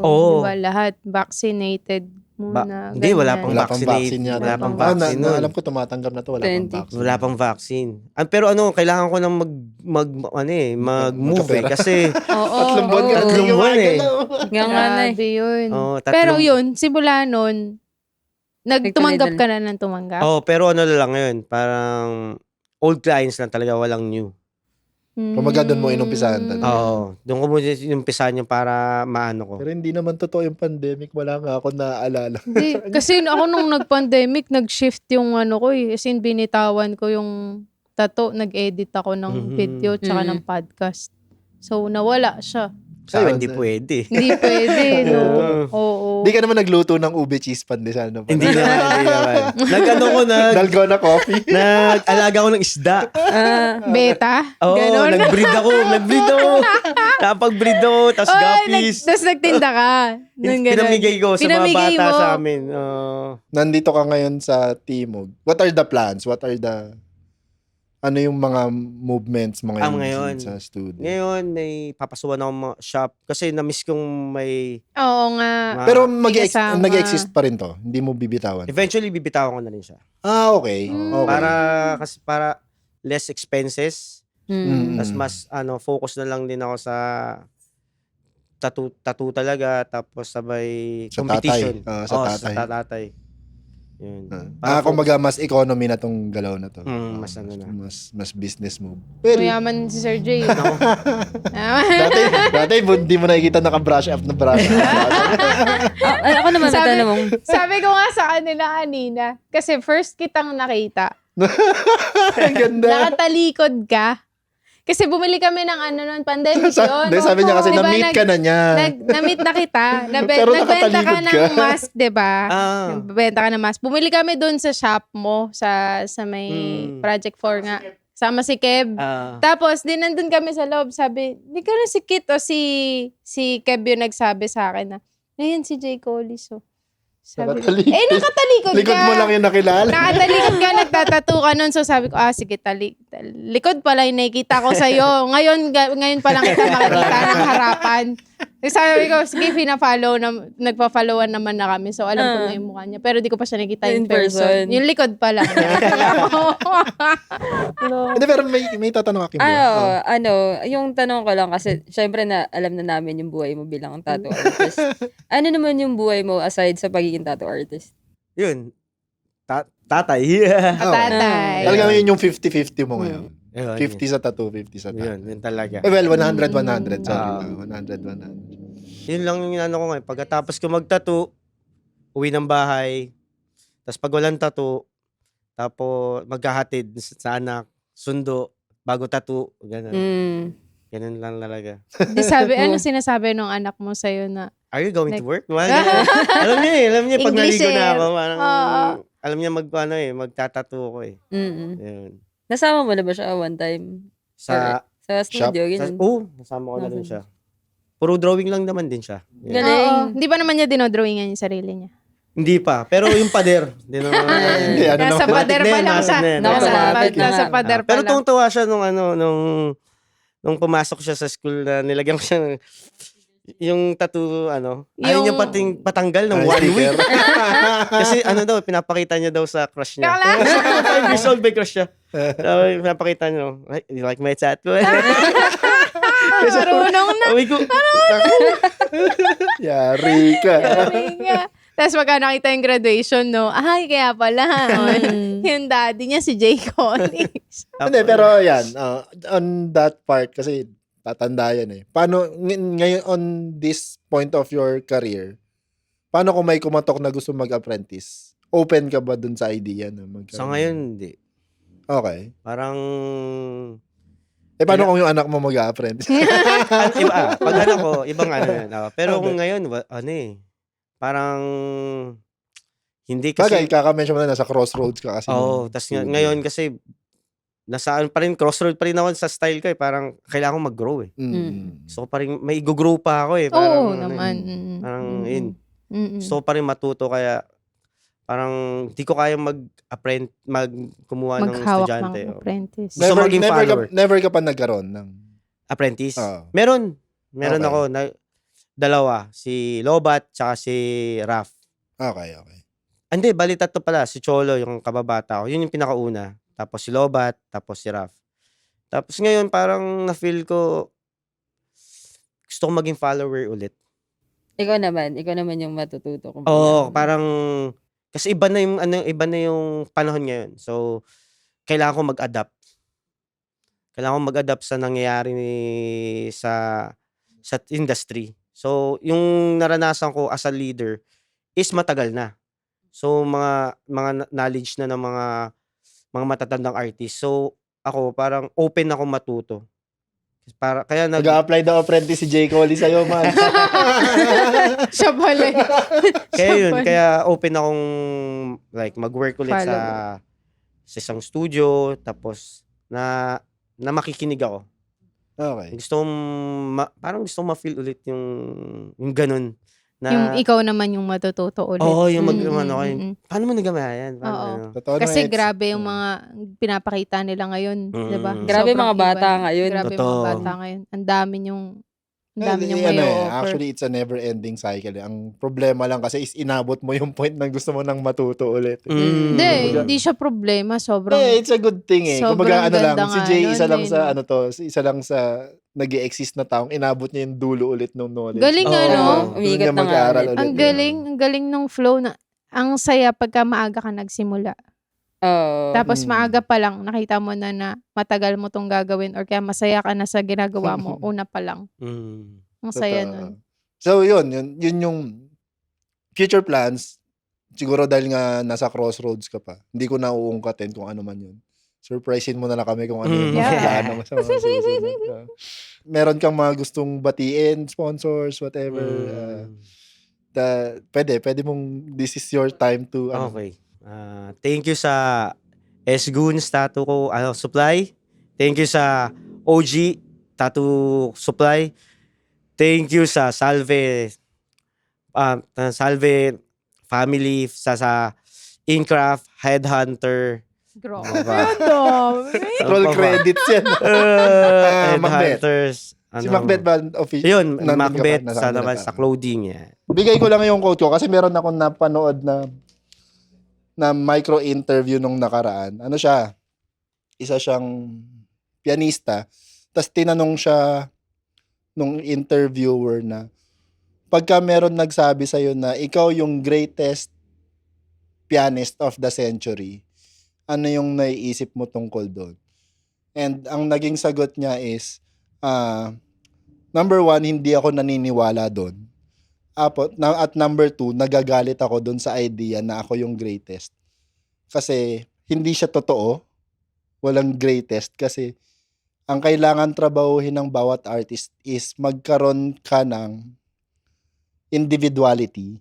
Oo. diba, lahat vaccinated muna. Hindi, wala pang Wala pang vaccinate. vaccine yata. Wala pang vaccine nun. Alam ko tumatanggap na to. Wala pang 20. vaccine. Wala pang vaccine. Pero kailangan ko nang mag-move eh. Kasi, Oo. Tatlong buwan ka. Tatlong buwan eh. Nga nga na eh. Grabe yun. Pero yun, simula nun, tumanggap ka na ng tumanggap. pero lang ngayon. Parang, old clients lang talaga, walang new. Kumaga doon mo inumpisahan talaga. Oo. Doon ko muna inumpisahan yung para maano ko. Pero hindi naman totoo yung pandemic. Wala nga ako naaalala. Hindi, kasi ako nung nag-pandemic, nag-shift yung ano ko eh. As in, binitawan ko yung tattoo. Nag-edit ako ng video tsaka ng podcast. So, nawala siya. Sa Ayun. hindi pwede. Hindi pwede, no? Oo. Hindi ka naman nagluto ng ube cheese pandesal. No? Hindi naman. Nag-ano ko, Dalgona coffee. nag-alaga ko ng isda. Beta? Oo, Ganon? nag-breed ako. Napag-breed ako, tas guppies. Tapos nagtinda ka. Nung ganun. Pinamigay ko sa mga Pinamigay bata mo. sa amin. Nandito ka ngayon sa Timog. What are the plans? What are the... Ano yung mga movements mo ngayon, ngayon. sa studio? Ngayon, may papasukan ako mga shop. Kasi na-miss kong may... Oo nga. Pero Kasama. nag-exist pa rin to. Hindi mo bibitawan. Eventually, bibitawan ko na rin siya. Okay. Okay. Para less expenses. Tapos mas focus na lang din ako sa tattoo talaga. Tapos sabay Sa competition. tatay. Sa tatay. Sa tatay. Yun. Kumbaga mas economy na tong galaw na to. Mas ano na. Mas business move. Well, Mayaman si Sir J. dati hindi mo nakikita naka-brush up na brush up. Ako naman may tanong. Sabi ko nga sa kanila kanina, kasi first kitang nakita, Ang ganda. nakatalikod ka. Kasi bumili kami ng noon, pandemic yun. Sabi niya kasi Diba, na-meet ka na niya. Na-meet na kita. Pero Nagbenta ka nakatalikod ng ka. mask, diba? Ah. Nagbenta ka ng mask. Bumili kami dun sa shop mo, sa may Project 4 nga. Sama si Kev. Tapos, di nandun kami sa loob. Sabi, di ka na si Kit o si Kev yung nagsabi sa akin na, ayun si Jay Collis. So, sabi ko, Nakatalikod. nakatalikod Likod ka. mo lang yung nakilala. Nakatalikod ka, nagtatattoo ka nun. So sabi ko, sige, likod pala yung nakikita ko sa'yo. Ngayon pa lang kita makikita ng harapan. Sabi ko, sige, nagpa-followan naman na kami. So alam ko na yung mukha niya. Pero di ko pa siya nakita in In person. person. Yung likod pa lang. Hindi, pero may tatanong aking Yung tanong ko lang kasi syempre na alam na namin yung buhay mo bilang tattoo artist. Ano naman yung buhay mo aside sa pagiging tattoo artist? Yun. Tatay. Yeah. Tatay. Talaga yun yung 50-50 mo ngayon. Yun, 50 sa tattoo, 50 sa tattoo. Yun talaga. Well, 100-100. Sorry. 100-100. Yun lang yung ano ko ngayon. Pagkatapos ko mag-tattoo, uwi ng bahay. Tapos pag walang tattoo, tapos maghahatid sa anak, sundo, bago tattoo, ganun. Ganun lang talaga. Di sabi, ano sinasabi nung anak mo sa'yo na, Are you going to work? Alam niya pag English naligo na eh. ako, parang, alam niya magtatattoo ko eh. Yun. Nasama mo na ba siya one time? Sa Studio, ganun. nasama ko na rin siya. Puro drawing lang naman din siya. Yeah. Galing. oo, hindi ba naman niya dinodrawingan yung sarili niya? Hindi pa. Pero yung pader. Hindi naman. Hindi, ano Nasa naman. pader pa lang siya. Automatic na Nasa nga. pader pa Pero lang. tuwang-tuwa siya nung pumasok siya sa school na nilagyan ko siya ng yung tattoo, ayaw niya patanggal ng 1 week. Kasi pinapakita niya daw sa crush niya. Kala? 5 years old may crush siya. So, pinapakita niya, you like my tattoo? Marunong na. Uwi ko, Yari ka. Tapos pagka nakita yung graduation, no? Ay, kaya pala. Yung daddy niya si Jay Collins. Hindi, pero yan. On that part, kasi tatanda yan eh. Paano, ngayon on this point of your career, paano kung may kumatok na gusto mag-apprentice? Open ka ba dun sa idea na mag-apprentice? sa ngayon, hindi. Okay. Parang, Paano kung yung anak mo mag-apprentice? pag ko, ibang yan. Pero kung ngayon, parang, hindi kasi. Bagay, kaka-mention mo na nasa crossroads ka kasi. Tas ngayon kasi, nasaan pa rin, crossroad pa rin ako sa style ko eh. Parang, kailangan ko mag-grow eh. So, parang, may i-grow pa ako eh. Oo Parang, naman. Parang, yun. Gusto ko pa rin matuto, kaya, parang, di ko kaya kumuha ng Maghawak estudyante. ng apprentice. Gusto maging follower. Never ka pa nagkaroon ng... Apprentice? Oo. Meron Okay. ako, dalawa. Si Lobat, tsaka si Raf. Okay. Hindi, bali tatlo pala. Si Cholo, yung kababata ko. Yun yung pinakauna. Tapos si Lobat, tapos si Raf. Tapos ngayon, parang na-feel ko, gusto ko maging follower ulit. Ikaw naman yung matututo. Parang, kasi iba na yung panahon ngayon. So, kailangan ko mag-adapt. kailangan ko mag-adapt sa nangyayari sa industry. So, yung naranasan ko as a leader is matagal na. So, mga knowledge na ng mga matatandang artist. So, ako parang open ako matuto. Kaya Nag-a-apply daw apprentice si J. Cole sa'yo, man. Siya pala. kaya yun, Siya pala. kaya open akong like mag-work ulit Follow. sa isang studio, tapos na makikinig ako. Okay. Gusto kong parang gusto kong ma-feel ulit yung ganun na Yung ikaw naman yung matututo ulit. oo, yung Mm. paano mo nagama yan? Paano Oo. ano? Totoo naman, Kasi it's- grabe yung mga pinapakita nila ngayon, Mm. 'di ba? Grabe Sobrang mga bata iba. ngayon. Grabe Totoo. mga bata ngayon. Ang dami yung Actually, it's a never-ending cycle. Ang problema lang kasi is inabot mo yung point na gusto mo nang matuto ulit. Hindi, Kumbaga- hindi siya problema. Sobrang It's a good thing eh. sobrang Kumbaga, lang, ganda si nga Jay, nun isa lang eh, sa, no? isa lang sa nag-exist na taong inabot niya yung dulo ulit ng knowledge. Galing Oo. ano? Umiikot Doon niya na nga mag-aaral ulit. ulit. Ang galing nung flow na ang saya pagka maaga ka nagsimula. Oo. Tapos Mm. maaga pa lang nakita mo na matagal mo tong gagawin or kaya masaya ka na sa ginagawa mo una pa lang. Ang saya Totoo. nun. So, yun yung future plans. Siguro dahil nga nasa crossroads ka pa. Hindi ko nauungkatin kung ano man yun. Surprisein mo na lang kami kung ano yung mga Yeah. plano mo sa mga susunod. Meron kang mga gustong batiin, sponsors, whatever. Pwede mong, this is your time to, Okay. Thank you sa S-Goons Tattoo Supply. Thank you sa OG Tattoo Supply. Thank you sa Salve family, sa Incraft, Headhunter. Grabe. Ano ba? Ang dami. roll Ano pa ba? credits yan. Macbeth. Headhunters. Si Macbeth ba official? Yun, Nandun ka pa, Macbeth nasa sa kanila naman pa. sa clothing niya. Bigay ko lang yung quote ko kasi meron akong napanood na micro interview nung nakaraan. Ano siya? Isa siyang pianista. Tapos tinanong siya nung interviewer na pagka meron nagsabi sa'yo na ikaw yung greatest pianist of the century, ano yung naiisip mo tungkol doon? And ang naging sagot niya is, number one, hindi ako naniniwala doon. At number two, nagagalit ako doon sa idea na ako yung greatest. Kasi hindi siya totoo. Walang greatest. Kasi ang kailangan trabahuhin ng bawat artist is magkaroon ka ng individuality.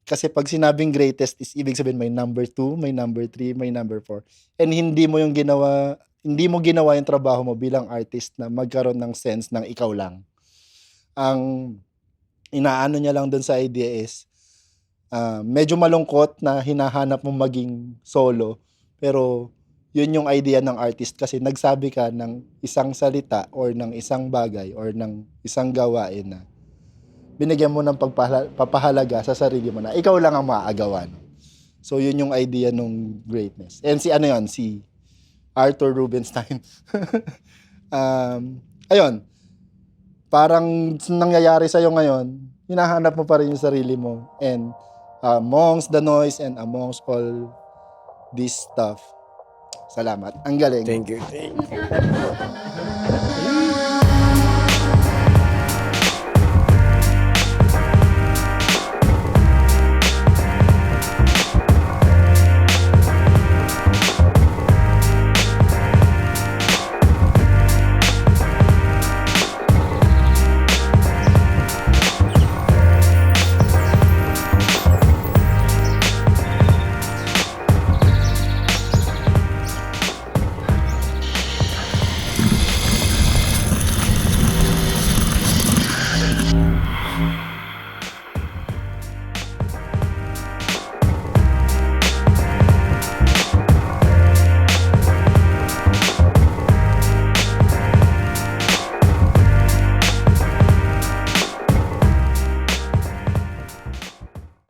Kasi pag sinabing greatest is ibig sabihin may number 2, may number 3, may number 4. And hindi mo ginawa yung trabaho mo bilang artist na magkaroon ng sense ng ikaw lang. Ang inaano niya lang dun sa idea is medyo malungkot na hinahanap mo maging solo, pero yun yung idea ng artist kasi nagsabi ka ng isang salita or ng isang bagay or ng isang gawain na binigyan mo ng papahalaga sa sarili mo na ikaw lang ang maaagawan. So yun yung idea ng greatness. And si Arthur Rubinstein. Ayun. Parang nangyayari sa'yo ngayon, hinahanap mo pa rin yung sarili mo. And amongst the noise and amongst all this stuff, salamat. Ang galing. Thank you.